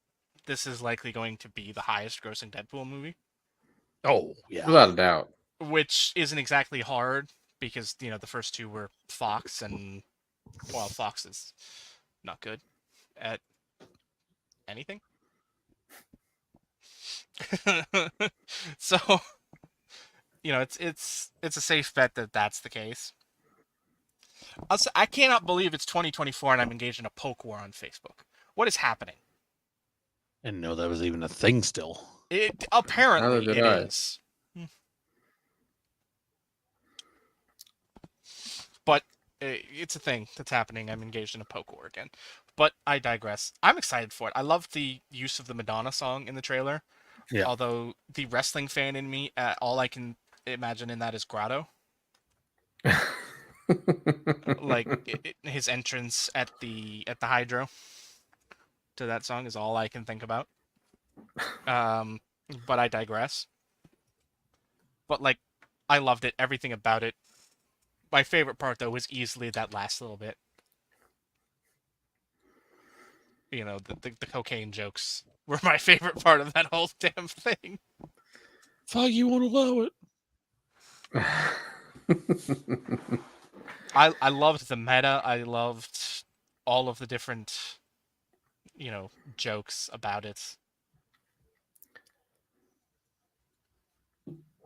this is likely going to be the highest grossing Deadpool movie, Oh yeah. Without a doubt. which isn't exactly hard because, the first 2 were Fox, and, well, Fox is not good at anything. So, it's a safe bet that that's the case. Also, I cannot believe it's 2024 and I'm engaged in a poke war on Facebook. What is happening? I didn't know that was even a thing still. Apparently Neither did it I. is. But it's a thing that's happening. I'm engaged in a poke war again. But I digress. I'm excited for it. I love the use of the Madonna song in the trailer. Yeah. Although the wrestling fan in me, all I can imagine in that is Grotto. Like his entrance at the Hydro to that song is all I can think about. But I digress. But like, I loved it. Everything about it. My favorite part though was easily that last little bit. The cocaine jokes were my favorite part of that whole damn thing. Fuck, you won't allow it. I loved the meta. I loved all of the different, jokes about it.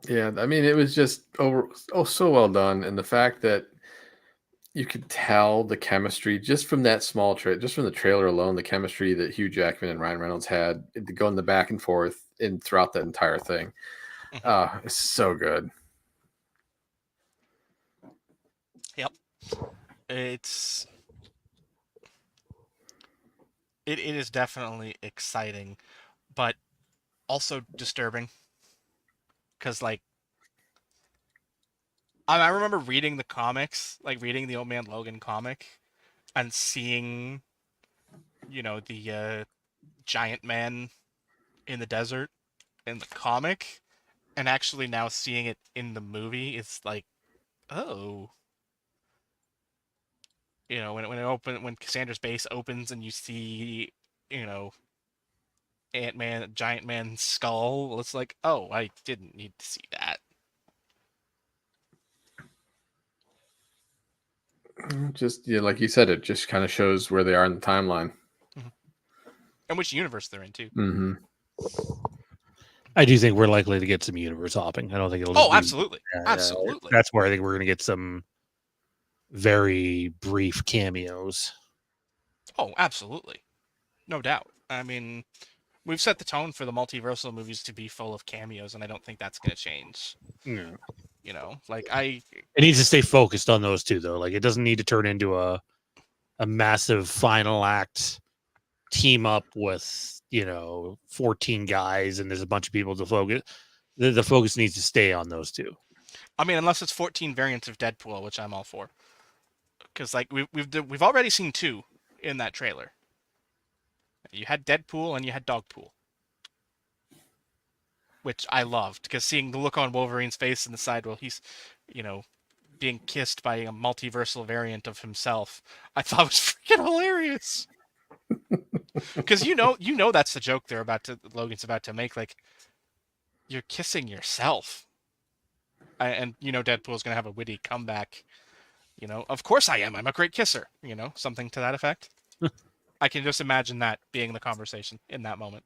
Yeah, I mean, it was just so well done, and the fact that you could tell the chemistry just from that small just from the trailer alone, the chemistry that Hugh Jackman and Ryan Reynolds had going the back and forth and throughout that entire thing. It's so good. Yep. It is definitely exciting, but also disturbing. Because, like, I remember reading the comics, like reading the Old Man Logan comic, and seeing, the giant man in the desert in the comic, and actually now seeing it in the movie, it's like, oh. When Cassandra's base opens and you see, Ant-Man, Giant Man's skull, it's like, oh, I didn't need to see that. Just like you said, it just kind of shows where they are in the timeline. And which universe they're in, too. Mm-hmm. I do think we're likely to get some universe hopping. I don't think it'll. Oh, absolutely. Absolutely. That's where I think we're going to get some very brief cameos. Oh, absolutely. No doubt. I mean, we've set the tone for the multiversal movies to be full of cameos, and I don't think that's going to change. Yeah. It needs to stay focused on those 2, though. Like, it doesn't need to turn into a massive final act team up with 14 guys and there's a bunch of people to focus. The focus needs to stay on those 2. I mean, unless it's 14 variants of Deadpool, which I'm all for, because like we've already seen 2 in that trailer. You had Deadpool and you had Dogpool, which I loved, because seeing the look on Wolverine's face in the side while he's, being kissed by a multiversal variant of himself, I thought was freaking hilarious. Because that's the joke Logan's about to make. Like, you're kissing yourself, and Deadpool's gonna have a witty comeback. Of course I am. I'm a great kisser. Something to that effect. I can just imagine that being the conversation in that moment.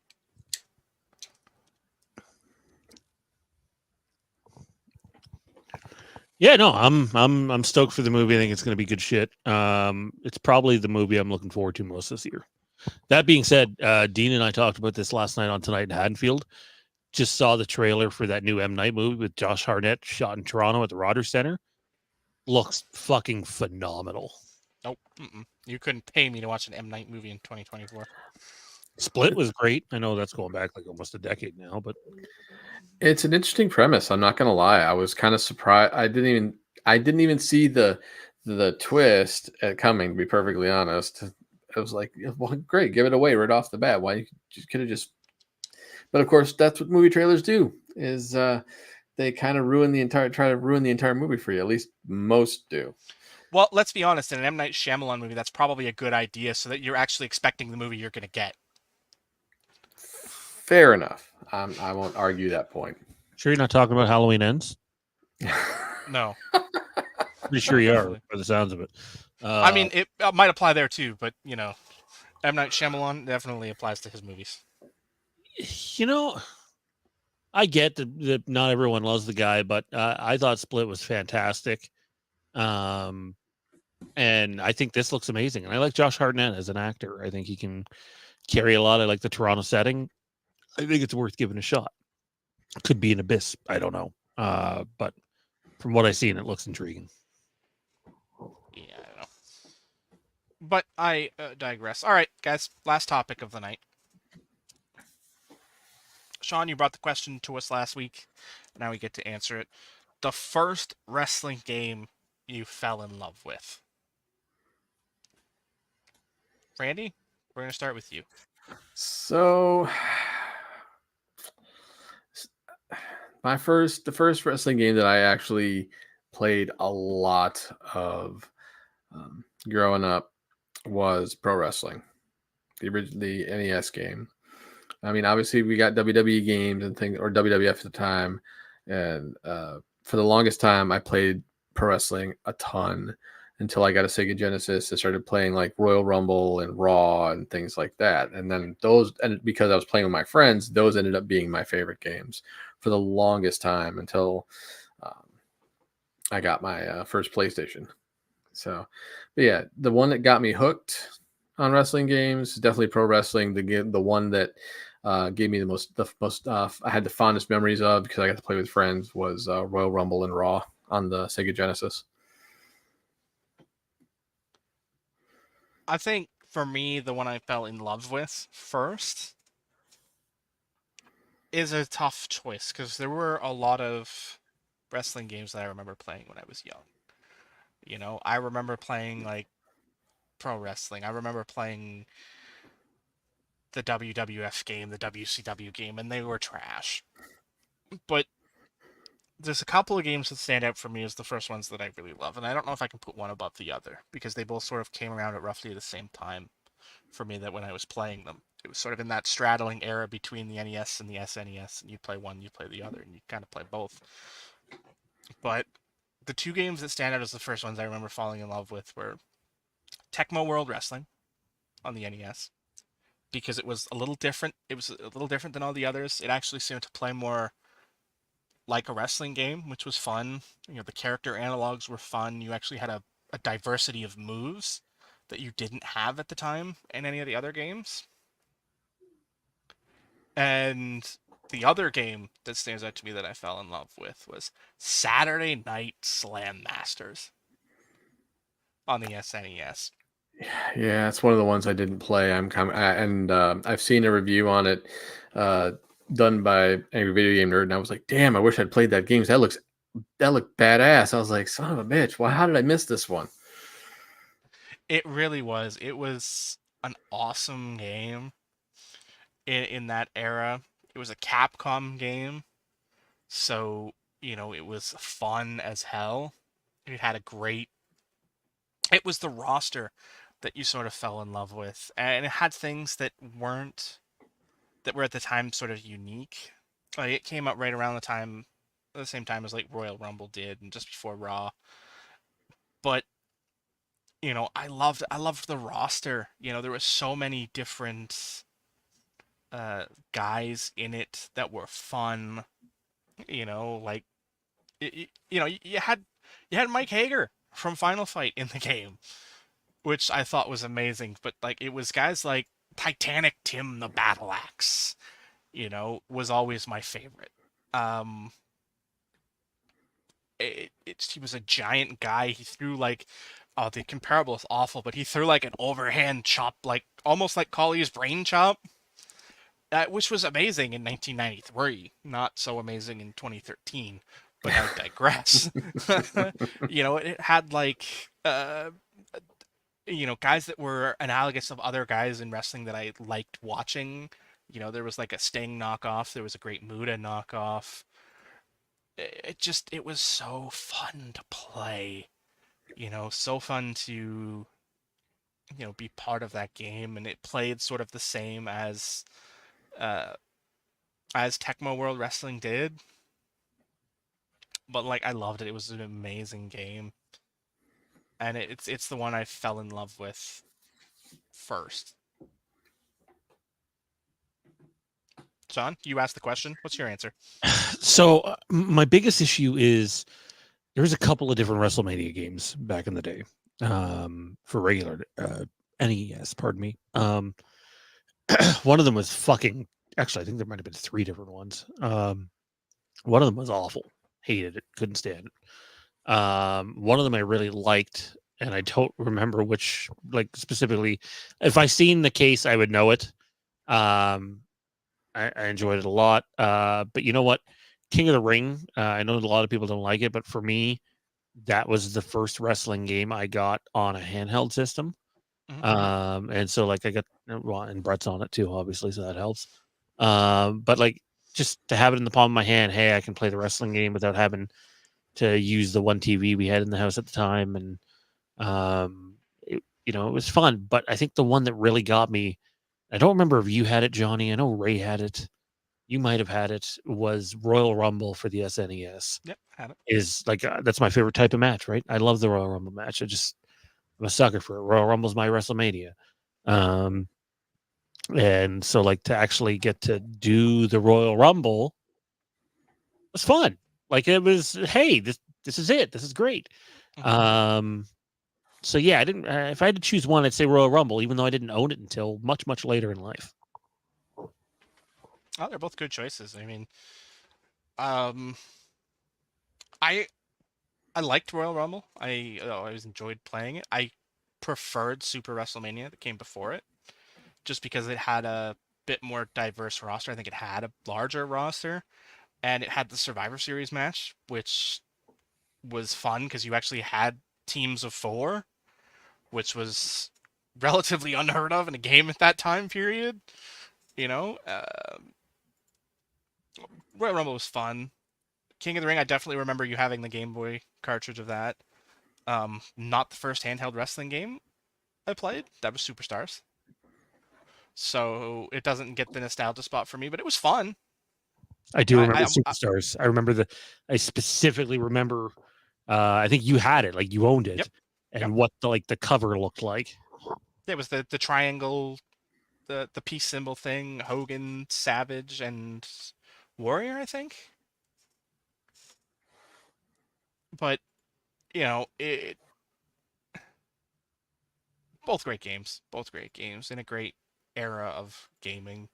Yeah, no, I'm stoked for the movie. I think it's going to be good shit. It's probably the movie I'm looking forward to most this year. That being said, Dean and I talked about this last night on Tonight in Haddonfield. Just saw the trailer for that new M. Night movie with Josh Hartnett, shot in Toronto at the Rogers Center. Looks fucking phenomenal. Nope. You couldn't pay me to watch an M. Night movie in 2024. Split was great. I know that's going back like almost a decade now, but it's an interesting premise. I'm not gonna lie. I was kind of surprised. I didn't even see the twist coming. To be perfectly honest, I was like, well, great, give it away right off the bat. Why you could have just But of course, that's what movie trailers do. Is they kind of try to ruin the entire movie for you. At least most do. Well, let's be honest. In an M. Night Shyamalan movie, that's probably a good idea, so that you're actually expecting the movie you're going to get. Fair enough. I won't argue that point. Sure, you're not talking about Halloween Ends? No. Pretty sure you are, by the sounds of it. I mean, it might apply there too, but M. Night Shyamalan definitely applies to his movies. I get that not everyone loves the guy, but I thought Split was fantastic. And I think this looks amazing. And I like Josh Hartnett as an actor. I think he can carry a lot. I like the Toronto setting. I think it's worth giving a shot. Could be an abyss. I don't know. But from what I've seen, it looks intriguing. Yeah, I don't know. But I digress. All right, guys. Last topic of the night. Sean, you brought the question to us last week. Now we get to answer it. The first wrestling game you fell in love with. Randy, we're going to start with you. So, the first wrestling game that I actually played a lot of growing up was pro wrestling, the NES game. I mean, obviously we got WWE games and things, or WWF at the time, and for the longest time I played pro wrestling a ton until I got a Sega Genesis. I started playing like Royal Rumble and Raw and things like that, and then because I was playing with my friends, those ended up being my favorite games for the longest time until I got my first PlayStation. So, but yeah, the one that got me hooked on wrestling games is definitely pro wrestling. The one that gave me the most I had the fondest memories of, because I got to play with friends, was Royal Rumble and Raw on the Sega Genesis. I think for me, the one I fell in love with first is a tough choice, because there were a lot of wrestling games that I remember playing when I was young. I remember playing like pro wrestling. I remember playing the WWF game, the WCW game, and they were trash. But there's a couple of games that stand out for me as the first ones that I really love, and I don't know if I can put one above the other, because they both sort of came around at roughly the same time for me, that when I was playing them. It was sort of in that straddling era between the NES and the SNES, and you'd play one, you'd play the other, and you'd kind of play both. But the two games that stand out as the first ones I remember falling in love with were Tecmo World Wrestling on the NES, because it was a little different. It was a little different than all the others. It actually seemed to play more like a wrestling game, which was fun. The character analogs were fun. You actually had a diversity of moves that you didn't have at the time in any of the other games. And the other game that stands out to me that I fell in love with was Saturday Night Slam Masters on the SNES. Yeah, it's one of the ones I didn't play. I've seen a review on it done by a video game nerd, and I was like, damn, I wish I'd played that game. That looked badass. I was like, son of a bitch, how did I miss this one? It really was. It was an awesome game in that era. It was a Capcom game, so it was fun as hell. It was the roster that you sort of fell in love with, and it had things that were at the time sort of unique. Like, it came out right around the same time as like Royal Rumble did, and just before Raw. But I loved the roster. There were so many different guys in it that were fun. Like you had Mike Hager from Final Fight in the game, which I thought was amazing. But like, it was guys like Titanic Tim the Battle Axe, was always my favorite. He was a giant guy. He threw like, the comparable is awful, but he threw like an overhand chop, like almost like Collier's brain chop, which was amazing in 1993. Not so amazing in 2013, but I digress. It had like, guys that were analogous of other guys in wrestling that I liked watching. You know, there was like a Sting knockoff. There was a Great Muta knockoff. It was so fun to play. You know, so fun to, you know, be part of that game. And it played sort of the same uh, as Tecmo World Wrestling did. But like, I loved it. It was an amazing game. And it's the one I fell in love with first. John, you asked the question. What's your answer? So my biggest issue is there's a couple of different WrestleMania games back in the day for regular NES. Pardon me. One of them was fucking. Actually, I think there might have been 3 different ones. One of them was awful. Hated it. Couldn't stand it. One of them I really liked, and I don't remember which. Like specifically, if I seen the case, I would know it. I enjoyed it a lot. But you know what? King of the Ring. I know a lot of people don't like it, but for me, that was the first wrestling game I got on a handheld system. Mm-hmm. And so like I got well, and Brett's on it too, obviously, so that helps. But like just to have it in the palm of my hand, hey, I can play the wrestling game without having to use the one TV we had in the house at the time, and it was fun. But I think the one that really got me, I don't remember if you had it, Johnny. I know Ray had it. You might have had it. Was Royal Rumble for the SNES. Yep, had it. Is like that's my favorite type of match, right? I love the Royal Rumble match. I'm a sucker for it. Royal Rumble's my WrestleMania. And so like to actually get to do the Royal Rumble was fun. Like it was, hey, this is it. This is great. Mm-hmm. So yeah, I didn't. If I had to choose one, I'd say Royal Rumble, even though I didn't own it until much later in life. Oh, they're both good choices. I mean, um, I I liked Royal Rumble. I always enjoyed playing it. I preferred Super WrestleMania that came before it, just because it had a bit more diverse roster. I think it had a larger roster, and it had the Survivor Series match, which was fun because you actually had teams of 4, which was relatively unheard of in a game at that time period. You know, Royal Rumble was fun. King of the Ring, I definitely remember you having the Game Boy cartridge of that. Not the first handheld wrestling game I played. That was Superstars. So it doesn't get the nostalgia spot for me, but it was fun. I do remember I Superstars. I remember I specifically remember. I think you had it, like you owned it, Yep. and Yep. what the cover looked like. It was the triangle, the peace symbol thing. Hogan, Savage, and Warrior, I think. But both great games. Both great games in a great era of gaming.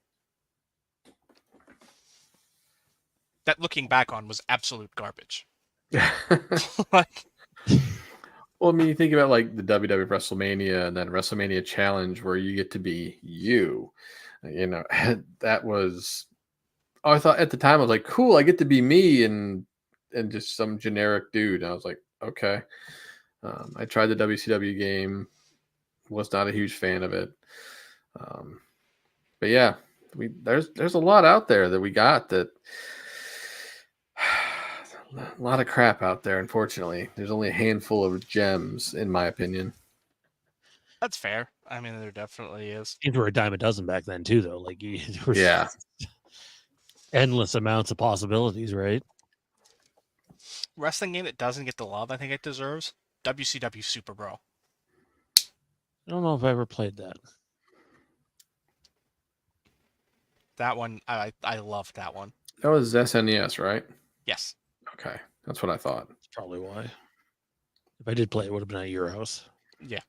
That looking back on was absolute garbage. Like, well, I mean, you think about like the WWF WrestleMania and then WrestleMania Challenge, where you get to be you. You know, that was. Oh, I thought at the time I was like, cool, I get to be me and just some generic dude. And I was like, okay. I tried the WCW game, was not a huge fan of it. But yeah, there's a lot out there that we got that. A lot of crap out there, unfortunately. There's only a handful of gems, in my opinion. that's fair. I mean, there definitely is. Games were a dime a dozen back then too, though. Like there was endless amounts of possibilities, right? Wrestling game that doesn't get the love I think it deserves. WCW Super Bro. I don't know if I ever played that. That one, I loved that one. That was SNES, right? Yes. Okay, that's what I thought. That's probably why. If I did play, it would have been at your house. Yeah.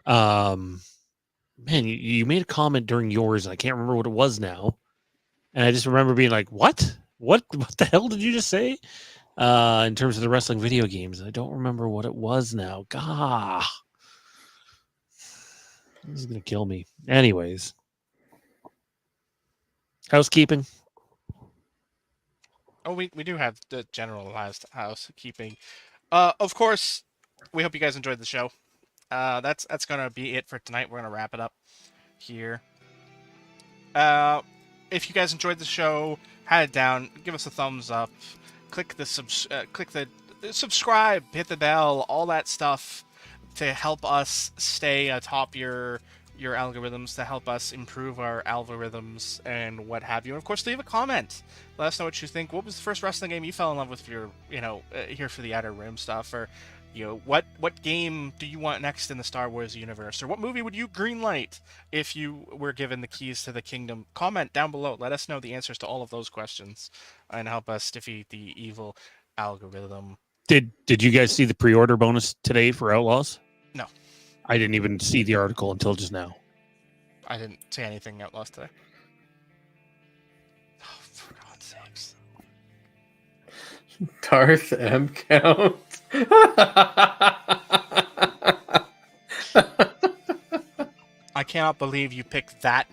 Man, you made a comment during yours, and I can't remember what it was now. And I just remember being like, "What? What the hell did you just say?" In terms of the wrestling video games, I don't remember what it was now. Gah, this is gonna kill me. Anyways, housekeeping. Oh, we do have the generalized housekeeping. Of course, we hope you guys enjoyed the show. That's gonna be it for tonight. We're gonna wrap it up here. If you guys enjoyed the show, had it down, give us a thumbs up, click the subscribe, hit the bell, all that stuff to help us stay atop your algorithms, to help us improve our algorithms and what have you. And of course, leave a comment. Let us know what you think. What was the first wrestling game you fell in love with if you're, here for the Outer Rim stuff? Or, what game do you want next in the Star Wars universe? Or what movie would you greenlight if you were given the keys to the kingdom? Comment down below. Let us know the answers to all of those questions and help us defeat the evil algorithm. Did you guys see the pre-order bonus today for Outlaws? No. I didn't even see the article until just now. I didn't say anything Outlaws today. Oh, for God's sakes. Darth M count. I cannot believe you picked that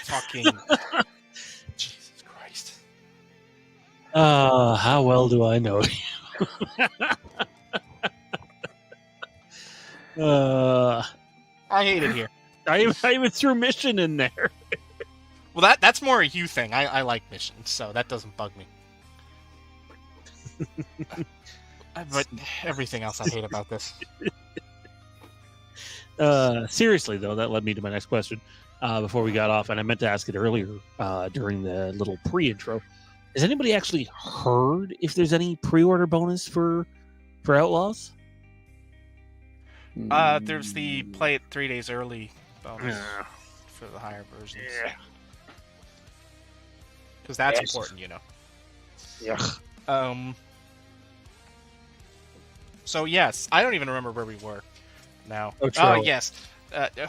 fucking... Jesus Christ. How well do I know you? I hate it here. I even threw Mission in there. Well, that's more a you thing. I like missions, so that doesn't bug me. But everything else I hate about this. Seriously, though, that led me to my next question before we got off, and I meant to ask it earlier during the little pre-intro. Has anybody actually heard if there's any pre-order bonus for Outlaws? There's the play it 3 days early bonus for the higher versions. Yeah. Because that's important, Yeah. So yes, I don't even remember where we were now. Outro. Oh yes.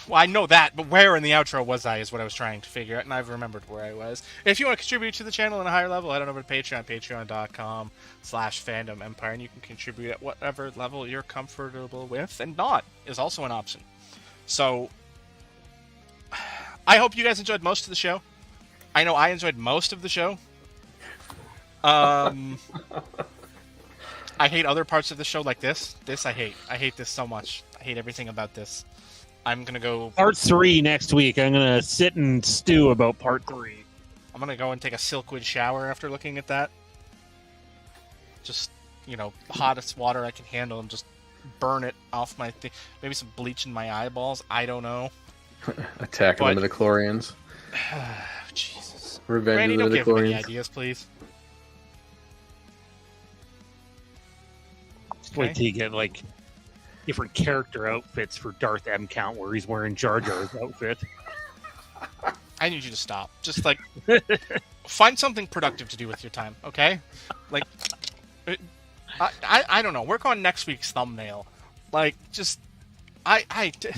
Well, I know that, but where in the outro was I is what I was trying to figure out, and I've remembered where I was. If you want to contribute to the channel on a higher level, head on over to Patreon, patreon.com/Fandom Empire, and you can contribute at whatever level you're comfortable with, and not is also an option. So, I hope you guys enjoyed most of the show. I know I enjoyed most of the show. I hate other parts of the show like this. This I hate. I hate this so much. I hate everything about this. I'm going to go... Part 3 next week. I'm going to sit and stew about Part 3. I'm going to go and take a Silkwood shower after looking at that. Just, hottest water I can handle and just burn it off my thing. Maybe some bleach in my eyeballs. I don't know. Attacking them with the Chlorians. Jesus. Revenge Randy, of don't the give me any Chlorians. ideas, please. Just wait till you get, different character outfits for Darth M count where he's wearing Jar Jar's outfit. I need you to stop. Just, find something productive to do with your time, okay? I don't know. Work on next week's thumbnail. Find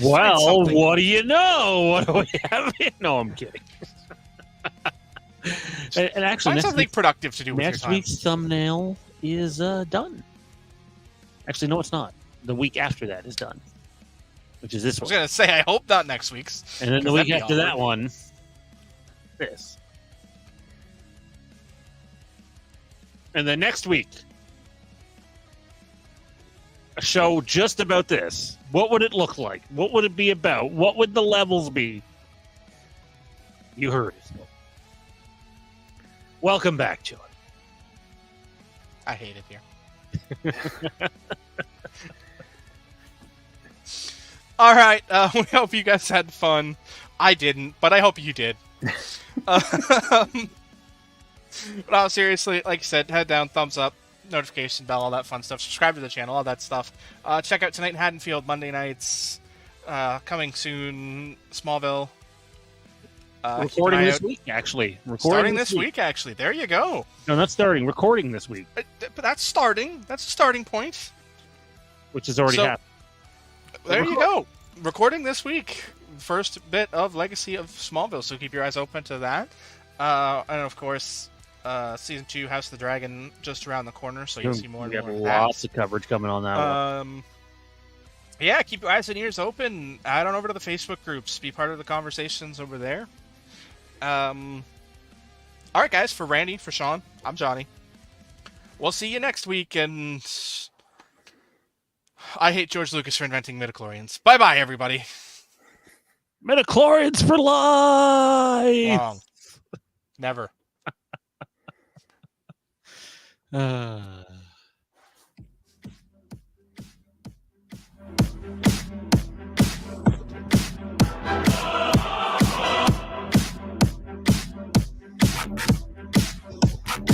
Well, something. what do you know? What do we have? No, I'm kidding. and actually, Find something productive to do with your next time. week's thumbnail is done. Actually, no, it's not. The week after that is done, which is this I was one. going to say, I hope not next week's. And then the 'cause week that'd be after that awkward. one, this. And then next week, a show just about this. What would it look like? What would it be about? What would the levels be? You heard it. Welcome back to it. I hate it here. All right. We hope you guys had fun. I didn't, but I hope you did. No, seriously, like I said, head down, thumbs up, notification bell, all that fun stuff. Subscribe to the channel, all that stuff. Check out Tonight in Haddonfield, Monday nights. Coming soon, Smallville. Recording this week, actually. Starting this week, actually. There you go. No, not starting. Recording this week. But that's starting. That's a starting point. Which has already happened. There you go. Recording this week. First bit of Legacy of Smallville, so keep your eyes open to that. And of course, Season 2, House of the Dragon, just around the corner, so you'll see more and We have more of lots that. of coverage coming on that one. Yeah, keep your eyes and ears open. Add on over to the Facebook groups. Be part of the conversations over there. All right, guys. For Randy, for Sean, I'm Johnny. We'll see you next week, and I hate George Lucas for inventing midichlorians. Bye-bye, everybody. Midichlorians for life. Wrong. Never.